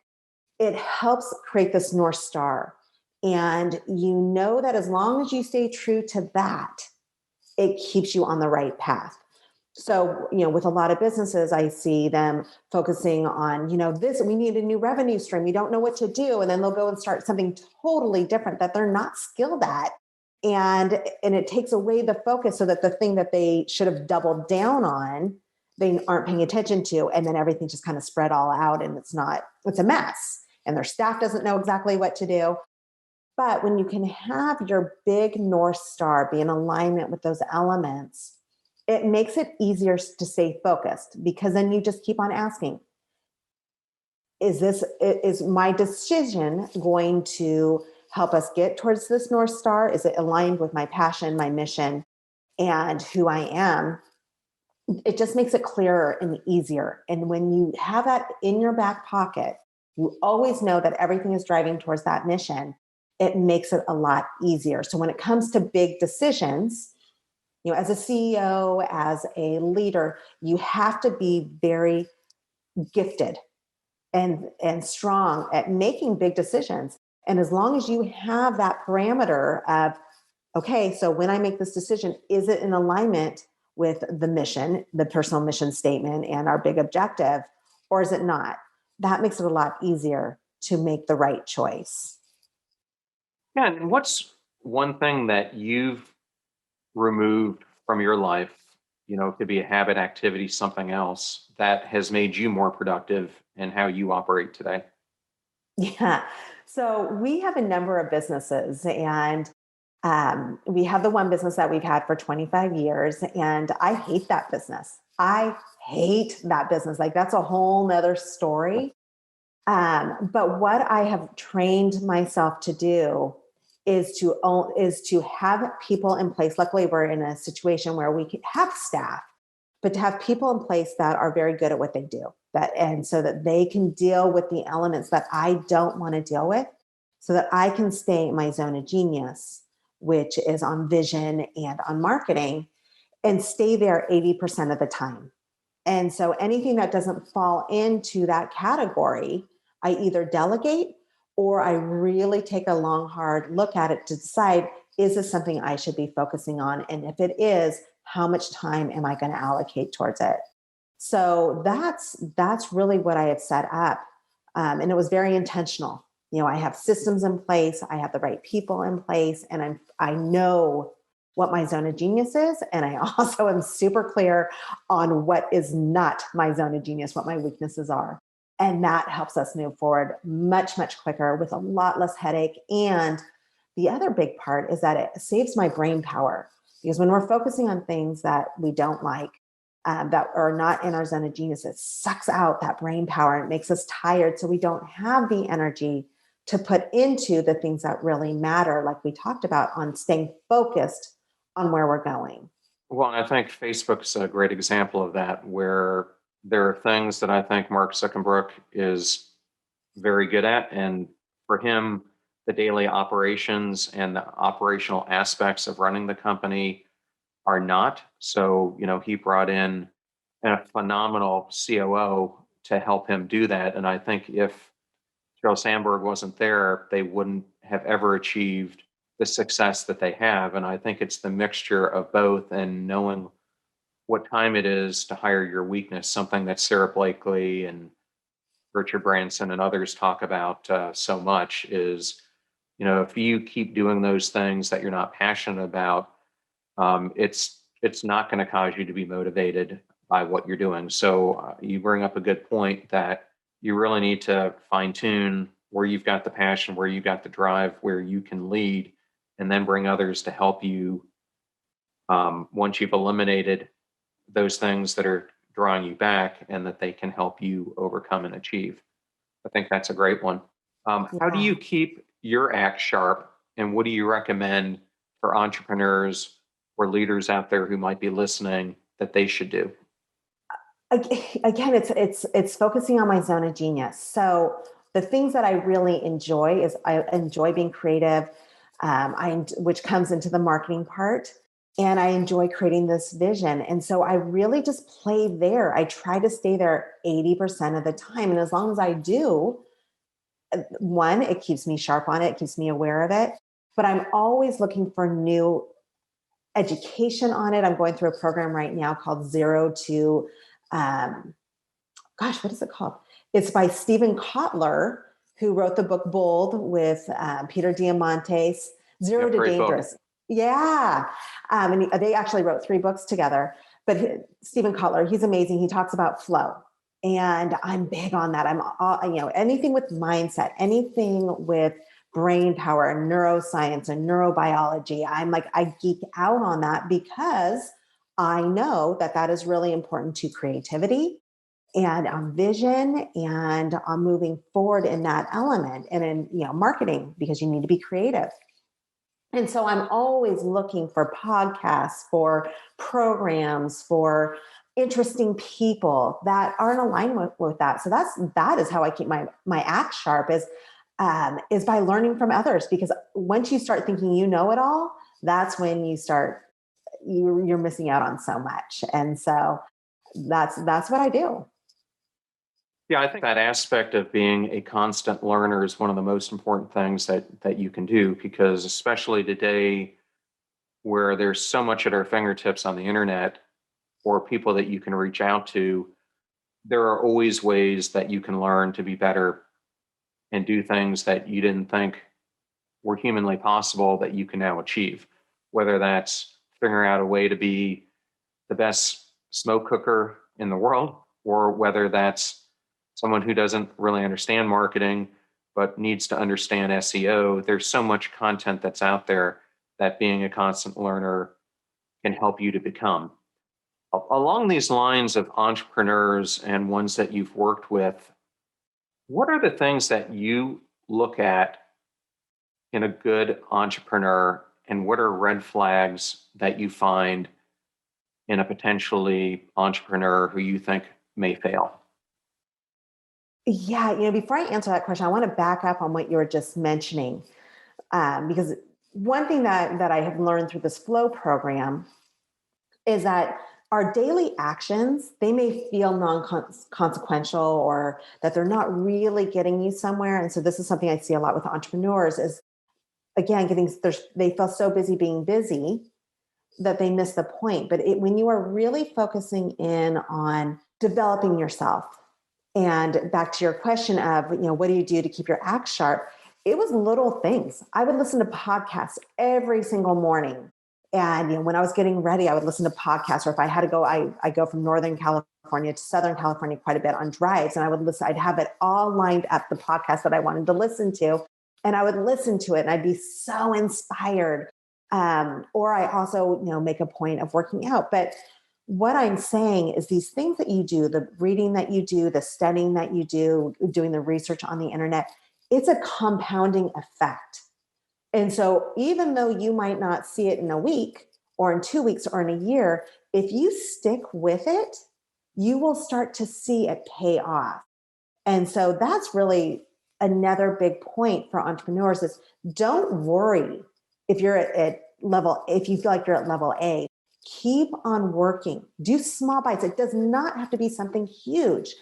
it helps create this North Star. And you know that as long as you stay true to that, it keeps you on the right path. So, with a lot of businesses, I see them focusing on, this, we need a new revenue stream. We don't know what to do. And then they'll go and start something totally different that they're not skilled at. And it takes away the focus so that the thing that they should have doubled down on, they aren't paying attention to. And then everything just kind of spread all out, and it's a mess. And their staff doesn't know exactly what to do. But when you can have your big North Star be in alignment with those elements, it makes it easier to stay focused, because then you just keep on asking, is my decision going to help us get towards this North Star? Is it aligned with my passion, my mission, and who I am? It just makes it clearer and easier. And when you have that in your back pocket, you always know that everything is driving towards that mission. It makes it a lot easier. So when it comes to big decisions, as a CEO, as a leader, you have to be very gifted and strong at making big decisions. And as long as you have that parameter of, okay, so when I make this decision, is it in alignment with the mission, the personal mission statement, and our big objective, or is it not? That makes it a lot easier to make the right choice. Yeah, and what's one thing that you've removed from your life, it could be a habit, activity, something else that has made you more productive in how you operate today? Yeah. So we have a number of businesses, and we have the one business that we've had for 25 years, and I hate that business. I hate that business. Like, that's a whole nother story. But what I have trained myself to do is to have people in place. Luckily, we're in a situation where we can have staff, but to have people in place that are very good at what they do, and so that they can deal with the elements that I don't want to deal with, so that I can stay in my zone of genius, which is on vision and on marketing, and stay there 80% of the time. And so anything that doesn't fall into that category, I either delegate or I really take a long, hard look at it to decide, is this something I should be focusing on? And if it is, how much time am I going to allocate towards it? So that's really what I had set up. And it was very intentional. I have systems in place, I have the right people in place, and I know what my zone of genius is. And I also am super clear on what is not my zone of genius, what my weaknesses are. And that helps us move forward much, much quicker with a lot less headache. And the other big part is that it saves my brain power, because when we're focusing on things that we don't like, that are not in our zone of genius, it sucks out that brain power and it makes us tired. So we don't have the energy to put into the things that really matter, like we talked about, on staying focused on where we're going. Well, and I think Facebook's a great example of that, where there are things that I think Mark Zuckerberg is very good at. And for him, the daily operations and the operational aspects of running the company are not. So, he brought in a phenomenal COO to help him do that. And I think if Sheryl Sandberg wasn't there, they wouldn't have ever achieved the success that they have. And I think it's the mixture of both, and knowing what time it is to hire your weakness, something that Sarah Blakely and Richard Branson and others talk about so much is, if you keep doing those things that you're not passionate about, it's not going to cause you to be motivated by what you're doing. So you bring up a good point that you really need to fine tune where you've got the passion, where you've got the drive, where you can lead, and then bring others to help you once you've eliminated those things that are drawing you back, and that they can help you overcome and achieve. I think that's a great one. How do Yeah. you keep your act sharp, and what do you recommend for entrepreneurs or leaders out there who might be listening that they should do? Again, it's focusing on my zone of genius. So the things that I really enjoy is I enjoy being creative, which comes into the marketing part, and I enjoy creating this vision. And so I really just play there. I try to stay there 80% of the time, and as long as I do, one, it keeps me sharp on it, keeps me aware of it. But I'm always looking for new education on it. I'm going through a program right now called Zero to um, what is it called? It's by Stephen Kotler, who wrote the book Bold with Peter Diamandis, Yeah, Zero to great book. Dangerous. Yeah. And they actually wrote 3 books together. But Stephen Kotler, he's amazing. He talks about flow. And I'm big on that. I'm all, anything with mindset, anything with brain power and neuroscience and neurobiology. I geek out on that because I know that that is really important to creativity and on vision and on moving forward in that element, and in marketing, because you need to be creative. And so I'm always looking for podcasts, for programs, for interesting people that are in alignment with that. So that is how I keep my act sharp, is by learning from others. Because once you start thinking you know it all, that's when you're missing out on so much. And so that's what I do. Yeah, I think that aspect of being a constant learner is one of the most important things that you can do, because especially today, where there's so much at our fingertips on the internet, or people that you can reach out to, there are always ways that you can learn to be better and do things that you didn't think were humanly possible that you can now achieve. Whether that's figuring out a way to be the best smoke cooker in the world, or whether that's someone who doesn't really understand marketing but needs to understand SEO. There's so much content that's out there that being a constant learner can help you to become. Along these lines of entrepreneurs and ones that you've worked with, what are the things that you look at in a good entrepreneur, and what are red flags that you find in a potentially entrepreneur who you think may fail? Yeah, before I answer that question, I want to back up on what you were just mentioning, because one thing that I have learned through this flow program is that our daily actions, they may feel non-consequential or that they're not really getting you somewhere. And so this is something I see a lot with entrepreneurs is, again, they feel so busy being busy that they miss the point. But when you are really focusing in on developing yourself, and back to your question of, what do you do to keep your act sharp? It was little things. I would listen to podcasts every single morning. And when I was getting ready, I would listen to podcasts. Or if I had to go, I go from Northern California to Southern California quite a bit on drives. And I would listen, I'd have it all lined up, the podcast that I wanted to listen to. And I would listen to it and I'd be so inspired. Or I also, make a point of working out. But what I'm saying is these things that you do, the reading that you do, the studying that you do, doing the research on the internet, it's a compounding effect. And so even though you might not see it in a week or in 2 weeks or in a year, if you stick with it, you will start to see it pay off. And so that's really another big point for entrepreneurs is don't worry if you're if you feel like you're at level A. Keep on working. Do small bites. It does not have to be something huge,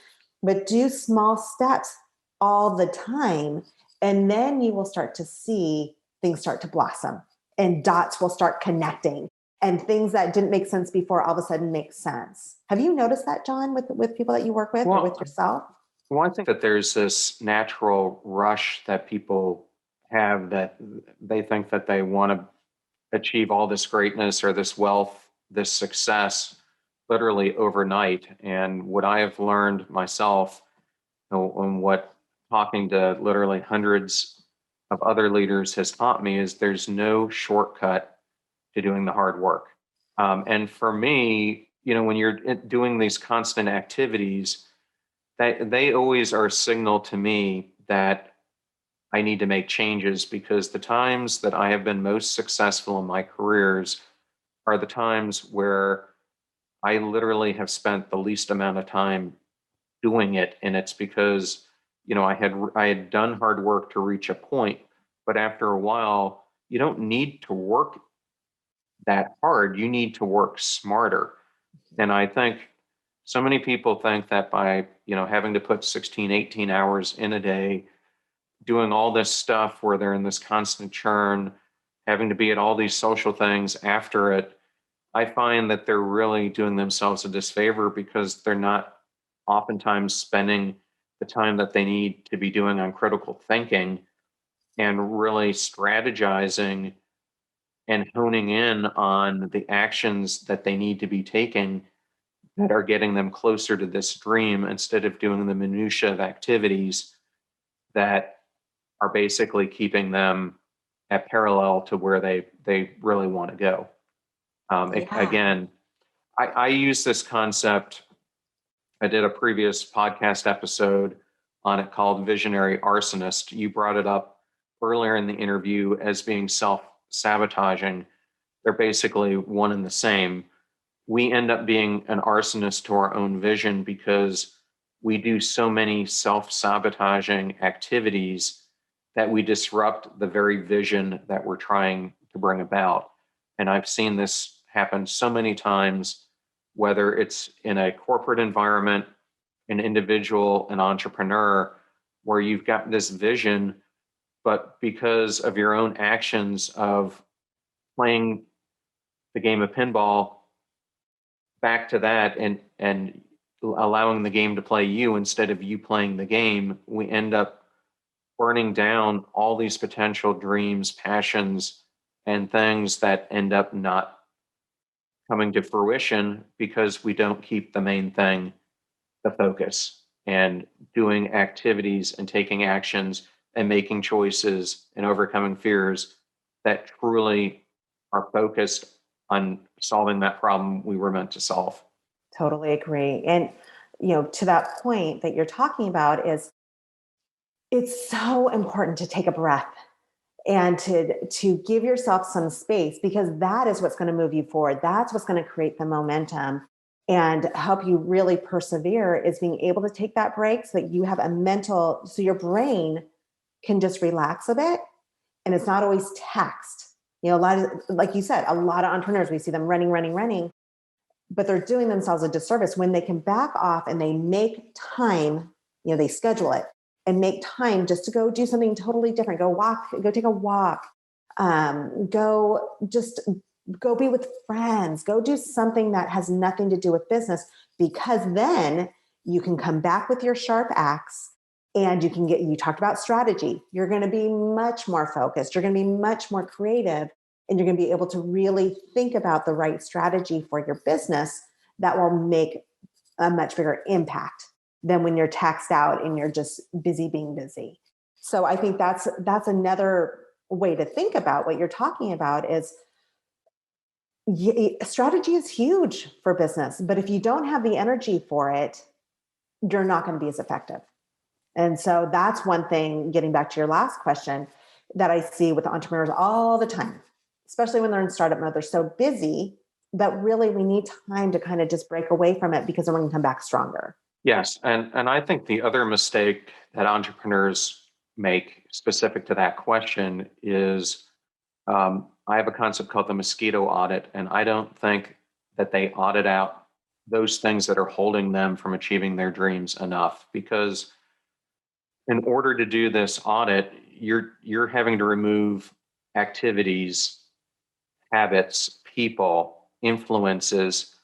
but do small steps all the time. And then you will start to see things start to blossom and dots will start connecting and things that didn't make sense before all of a sudden make sense. Have you noticed that, John, with people that you work with or with yourself? Well, I think that there's this natural rush that people have that they think that they want to achieve all this greatness or this wealth, this success literally overnight. And what I have learned myself and what talking to literally hundreds of other leaders has taught me is there's no shortcut to doing the hard work. And for me, when you're doing these constant activities, they always are a signal to me that I need to make changes because the times that I have been most successful in my careers are the times where I literally have spent the least amount of time doing it. And it's because, I had done hard work to reach a point, but after a while, you don't need to work that hard. You need to work smarter. And I think so many people think that by, having to put 16, 18 hours in a day, doing all this stuff where they're in this constant churn, having to be at all these social things after it, I find that they're really doing themselves a disfavor because they're not oftentimes spending the time that they need to be doing on critical thinking and really strategizing and honing in on the actions that they need to be taking that are getting them closer to this dream instead of doing the minutia of activities that are basically keeping them at parallel to where they really want to go. Yeah. Again, I use this concept. I did a previous podcast episode on it called Visionary Arsonist. You brought it up earlier in the interview as being self-sabotaging. They're basically one and the same. We end up being an arsonist to our own vision because we do so many self-sabotaging activities that we disrupt the very vision that we're trying to bring about. And I've seen this happen so many times, whether it's in a corporate environment, an individual, an entrepreneur, where you've got this vision, but because of your own actions of playing the game of pinball back to that and allowing the game to play you instead of you playing the game, we end up burning down all these potential dreams, passions, and things that end up not coming to fruition because we don't keep the main thing the focus and doing activities and taking actions and making choices and overcoming fears that truly are focused on solving that problem we were meant to solve. Totally agree. And, to that point that you're talking about is it's so important to take a breath and to give yourself some space, because that is what's going to move you forward. That's what's going to create the momentum and help you really persevere, is being able to take that break so that you have a mental, so your brain can just relax a bit and it's not always taxed. A lot of, like you said, a lot of entrepreneurs, we see them running, running, running, but they're doing themselves a disservice when they can back off and they make time, they schedule it and make time just to go do something totally different. Go walk, go take a walk, go be with friends, go do something that has nothing to do with business, because then you can come back with your sharp axe and you talked about strategy. You're going to be much more focused. You're going to be much more creative, and you're going to be able to really think about the right strategy for your business that will make a much bigger impact than when you're taxed out and you're just busy being busy. So I think that's another way to think about what you're talking about is strategy is huge for business, but if you don't have the energy for it, you're not going to be as effective. And so that's one thing, getting back to your last question, that I see with entrepreneurs all the time, especially when they're in startup mode. They're so busy, but really we need time to kind of just break away from it, because then we're going to come back stronger. Yes. And I think the other mistake that entrepreneurs make specific to that question is I have a concept called the mosquito audit, and I don't think that they audit out those things that are holding them from achieving their dreams enough. Because in order to do this audit, you're having to remove activities, habits, people, influences,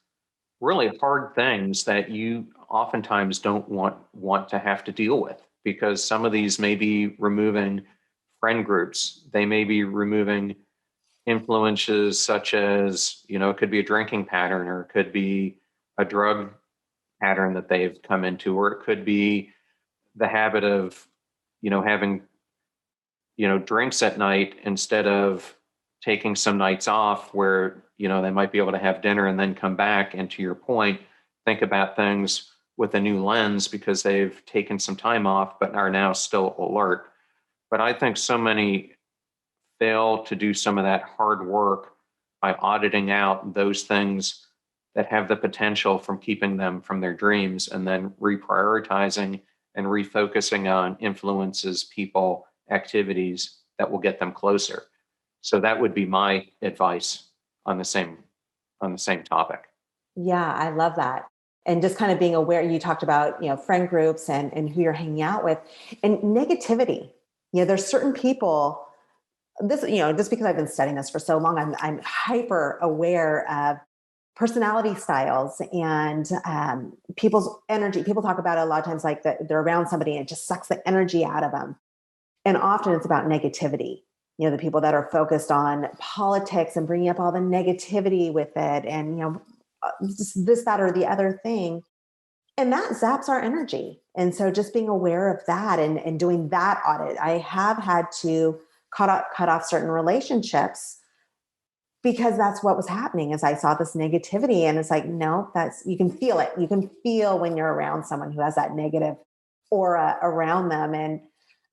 really hard things that you oftentimes don't want to have to deal with, because some of these may be removing friend groups. They may be removing influences such as, it could be a drinking pattern, or it could be a drug pattern that they've come into, or it could be the habit of, having, drinks at night instead of taking some nights off where, they might be able to have dinner and then come back. And to your point, think about things with a new lens because they've taken some time off, but are now still alert. But I think so many fail to do some of that hard work by auditing out those things that have the potential from keeping them from their dreams, and then reprioritizing and refocusing on influences, people, activities that will get them closer. So that would be my advice on the same topic. Yeah, I love that. And just kind of being aware, you talked about, friend groups and who you're hanging out with, and negativity. There's certain people, just because I've been studying this for so long, I'm hyper aware of personality styles and people's energy. People talk about it a lot of times, like that they're around somebody and it just sucks the energy out of them. And often it's about negativity. The people that are focused on politics and bringing up all the negativity with it, and this, that, or the other thing, and that zaps our energy. And so just being aware of that and doing that audit. I have had to cut off certain relationships because that's what was happening. As I saw this negativity, and it's like, no, you can feel it. You can feel when you're around someone who has that negative aura around them.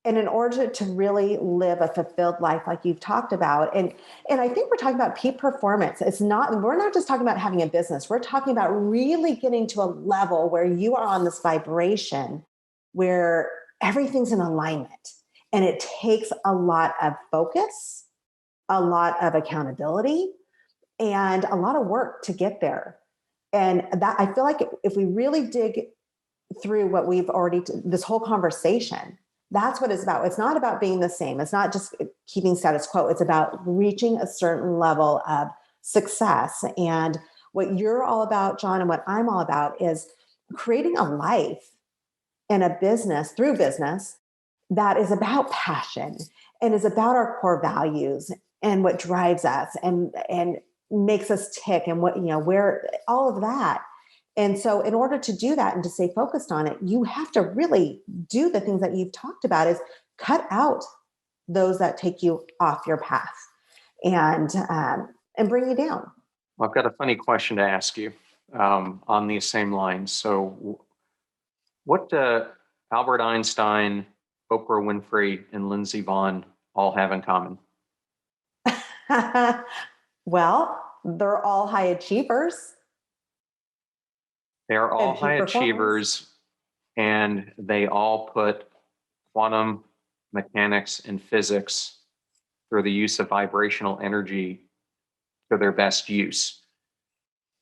And in order to really live a fulfilled life, like you've talked about, and I think we're talking about peak performance. We're not just talking about having a business. We're talking about really getting to a level where you are on this vibration where everything's in alignment. And it takes a lot of focus, a lot of accountability, and a lot of work to get there. And that, I feel like if we really dig through what we've already, this whole conversation, that's what it's about. It's not about being the same. It's not just keeping status quo. It's about reaching a certain level of success. And what you're all about, John, and what I'm all about is creating a life and a business through business that is about passion and is about our core values and what drives us and makes us tick, and what, where all of that. And so in order to do that and to stay focused on it, you have to really do the things that you've talked about, is cut out those that take you off your path and bring you down. Well, I've got a funny question to ask you on these same lines. So what Albert Einstein, Oprah Winfrey, and Lindsey Vonn all have in common? Well, they're all high achievers They are all and high peak performers. achievers, and they all put quantum mechanics and physics through the use of vibrational energy to their best use.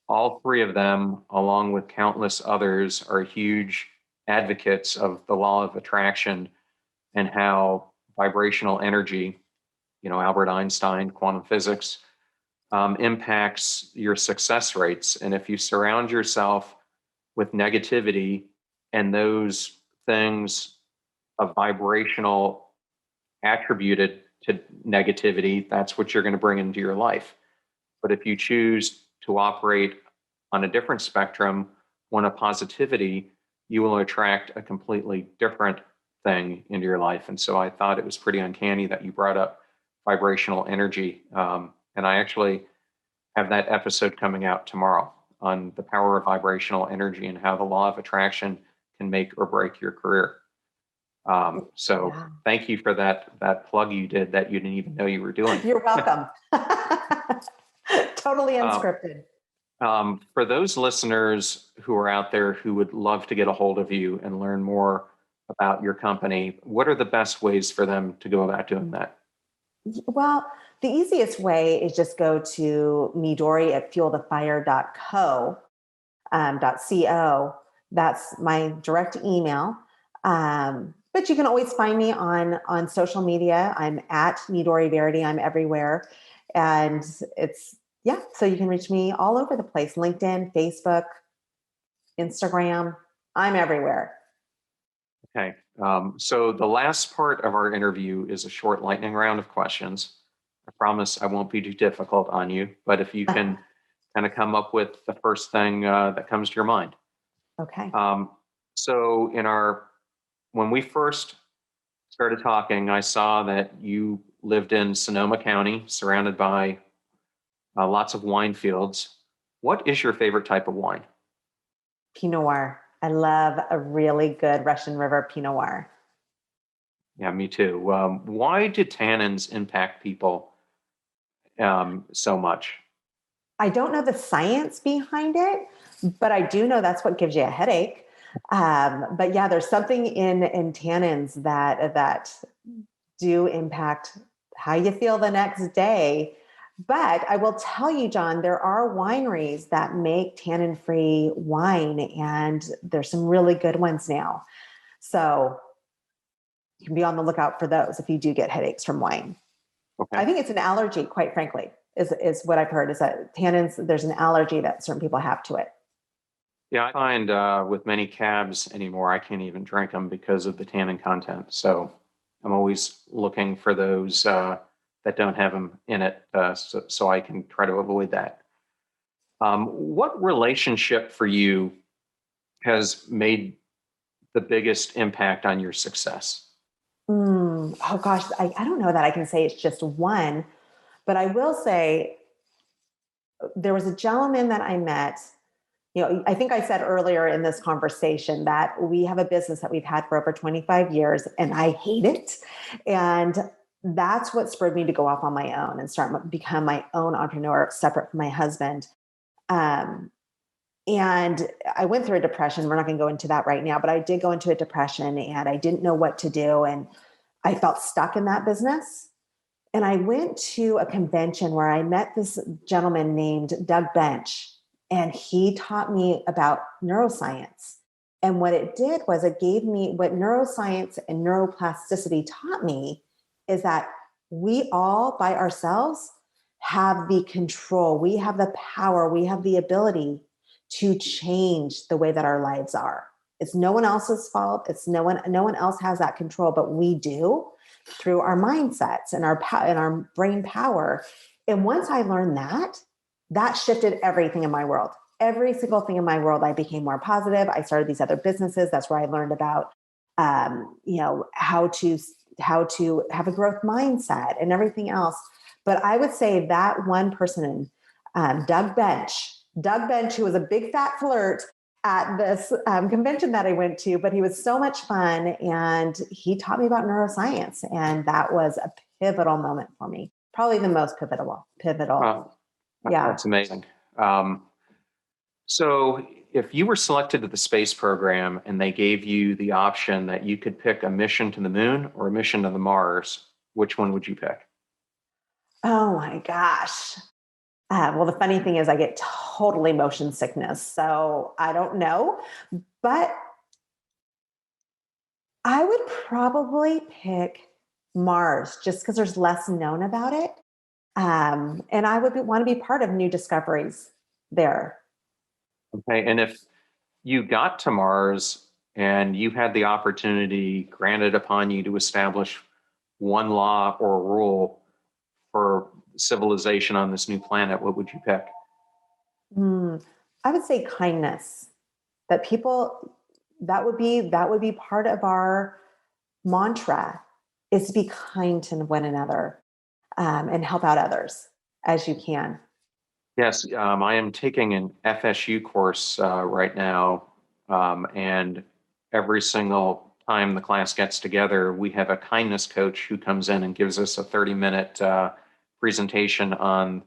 All three of them, along with countless others, are huge advocates of the law of attraction and how vibrational energy, Albert Einstein, quantum physics, impacts your success rates. And if you surround yourself with negativity and those things of vibrational attributed to negativity, that's what you're going to bring into your life. But if you choose to operate on a different spectrum, one of positivity, you will attract a completely different thing into your life. And so I thought it was pretty uncanny that you brought up vibrational energy. And I actually have that episode coming out tomorrow on the power of vibrational energy and how the law of attraction can make or break your career. So Yeah. thank you for that plug you did that you didn't even know you were doing. You're welcome. Totally Um, unscripted. For those listeners who are out there who would love to get a hold of you and learn more about your company, what are the best ways for them to go about doing that? Well, the easiest way is just go to Midori at fuelthefire.co. .co. That's my direct email. But you can always find me on social media. I'm at Midori Verity. I'm everywhere. And so you can reach me all over the place. LinkedIn, Facebook, Instagram. I'm everywhere. Okay. So the last part of our interview is a short lightning round of questions. I promise I won't be too difficult on you, but if you can kind of come up with the first thing that comes to your mind. Okay. So when we first started talking, I saw that you lived in Sonoma County, surrounded by lots of wine fields. What is your favorite type of wine? Pinot Noir. I love a really good Russian River Pinot Noir. Yeah, me too. Why do tannins impact people so much? I don't know the science behind it, but I do know that's what gives you a headache. But yeah, there's something in tannins that do impact how you feel the next day. But I will tell you, John, there are wineries that make tannin-free wine, and there's some really good ones now. So you can be on the lookout for those if you do get headaches from wine. Okay. I think it's an allergy, quite frankly, is what I've heard, is that tannins, there's an allergy that certain people have to it. Yeah, I find with many cabs anymore, I can't even drink them because of the tannin content. So I'm always looking for those that don't have them in it, so I can try to avoid that. What relationship for you has made the biggest impact on your success? Oh gosh, I don't know that I can say it's just one, but I will say there was a gentleman that I met. I think I said earlier in this conversation that we have a business that we've had for over 25 years and I hate it. And that's what spurred me to go off on my own and become my own entrepreneur separate from my husband. And I went through a depression. We're not going to go into that right now, but I did go into a depression and I didn't know what to do. And I felt stuck in that business. And I went to a convention where I met this gentleman named Doug Bench, and he taught me about neuroscience. And what it did was it gave me what neuroscience and neuroplasticity taught me is that we all by ourselves have the control. We have the power. We have the ability to change the way that our lives are. It's no one else's fault. It's no one else has that control, but we do through our mindsets and our brain power. And once I learned that shifted everything in my world. Every single thing in my world, I became more positive. I started these other businesses. That's where I learned about, how to have a growth mindset and everything else. But I would say that one person, Doug Bench, who was a big fat flirt at this convention that I went to, but he was so much fun and he taught me about neuroscience. And that was a pivotal moment for me. Probably the most pivotal. Well, Yeah. that's amazing. So if you were selected to the space program and they gave you the option that you could pick a mission to the moon or a mission to the Mars, which one would you pick? Oh my gosh. Well, the funny thing is, I get totally motion sickness. So I don't know. But I would probably pick Mars just because there's less known about it. And I would want to be part of new discoveries there. Okay. And if you got to Mars and you had the opportunity granted upon you to establish one law or a rule for civilization on this new planet, what would you pick? Hmm. I would say kindness. That people that would be part of our mantra is to be kind to one another and help out others as you can. Yes, I am taking an FSU course right now, and every single time the class gets together, we have a kindness coach who comes in and gives us a 30-minute presentation on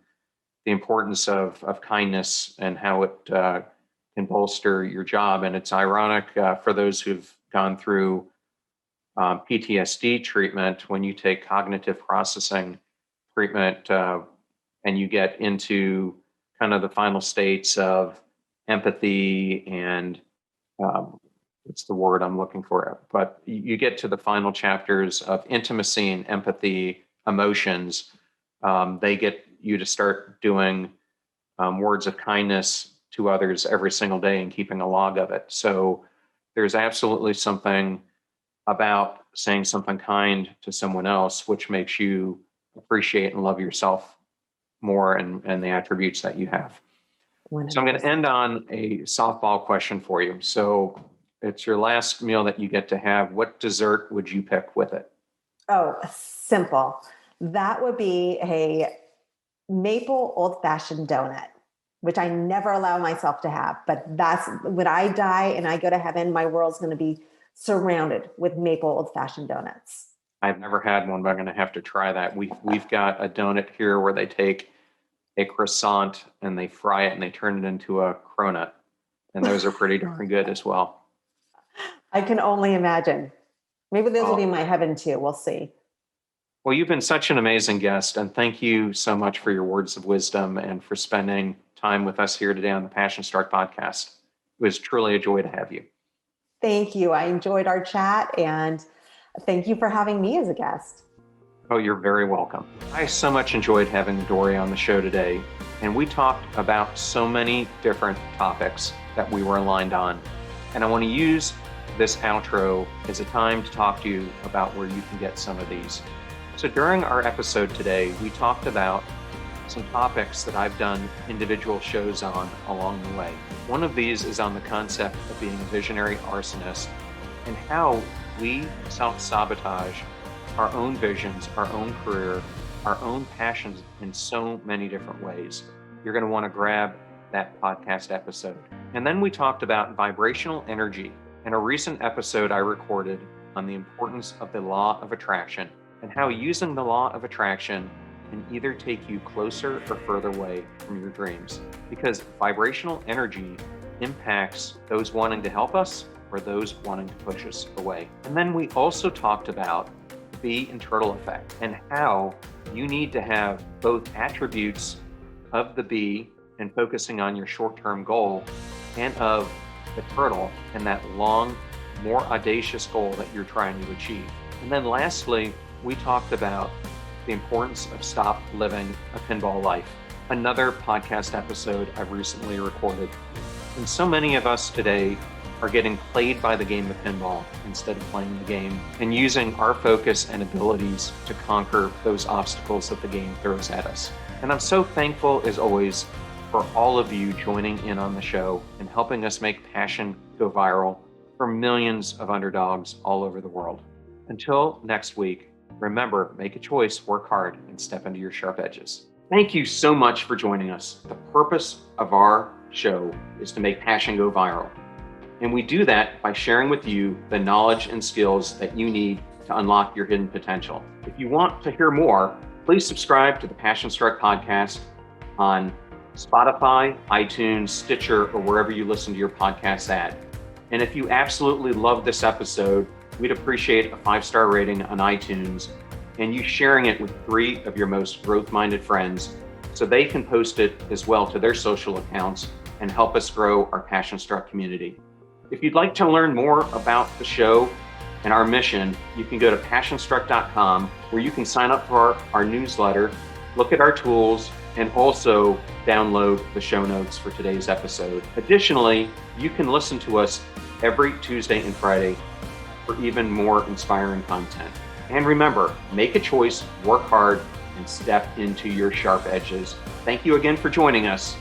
the importance of kindness and how it can bolster your job. And it's ironic for those who've gone through PTSD treatment, when you take cognitive processing treatment and you get into kind of the final states of empathy and what's the word I'm looking for? But you get to the final chapters of intimacy and empathy, emotions. They get you to start doing words of kindness to others every single day and keeping a log of it. So there's absolutely something about saying something kind to someone else, which makes you appreciate and love yourself more and the attributes that you have. So I'm going to 100%. end on a softball question for you. So it's your last meal that you get to have. What dessert would you pick with it? Oh, simple. That would be a maple old fashioned donut, which I never allow myself to have. But that's when I die and I go to heaven, my world's going to be surrounded with maple old fashioned donuts. I've never had one, but I'm going to have to try that. We've got a donut here where they take a croissant and they fry it and they turn it into a cronut, and those are pretty darn good as well. I can only imagine. Maybe those will be Oh, my heaven too. We'll see. well, you've been such an amazing guest, and thank you so much for your words of wisdom and for spending time with us here today on the Passion Struck podcast. It was truly a joy to have you. Thank you. I enjoyed our chat and thank you for having me as a guest. Oh, you're very welcome. I so much enjoyed having Midori on the show today, and we talked about so many different topics that we were aligned on. And I want to use this outro as a time to talk to you about where you can get some of these. So during our episode today, we talked about some topics that I've done individual shows on along the way. One of these is on the concept of being a visionary arsonist and how we self-sabotage our own visions, our own career, our own passions in so many different ways. You're going to want to grab that podcast episode. And then we talked about vibrational energy in a recent episode I recorded on the importance of the law of attraction and how using the law of attraction can either take you closer or further away from your dreams, because vibrational energy impacts those wanting to help us or those wanting to push us away. And then we also talked about the bee and turtle effect and how you need to have both attributes of the bee and focusing on your short-term goal and of the turtle and that long, more audacious goal that you're trying to achieve. And then lastly, we talked about the importance of stop living a pinball life, another podcast episode I've recently recorded. And so many of us today are getting played by the game of pinball instead of playing the game and using our focus and abilities to conquer those obstacles that the game throws at us. And I'm so thankful, as always, for all of you joining in on the show and helping us make passion go viral for millions of underdogs all over the world. Until next week, remember, make a choice, work hard, and step into your sharp edges. Thank you so much for joining us. The purpose of our show is to make passion go viral. And we do that by sharing with you the knowledge and skills that you need to unlock your hidden potential. If you want to hear more, please subscribe to the Passion Struck podcast on Spotify, iTunes, Stitcher, or wherever you listen to your podcasts at. And if you absolutely love this episode, we'd appreciate a 5-star rating on iTunes and you sharing it with 3 of your most growth-minded friends so they can post it as well to their social accounts and help us grow our Passion Struck community. If you'd like to learn more about the show and our mission, you can go to passionstruck.com where you can sign up for our newsletter, look at our tools, and also download the show notes for today's episode. Additionally, you can listen to us every Tuesday and Friday for even more inspiring content. And remember, make a choice, work hard, and step into your sharp edges. Thank you again for joining us.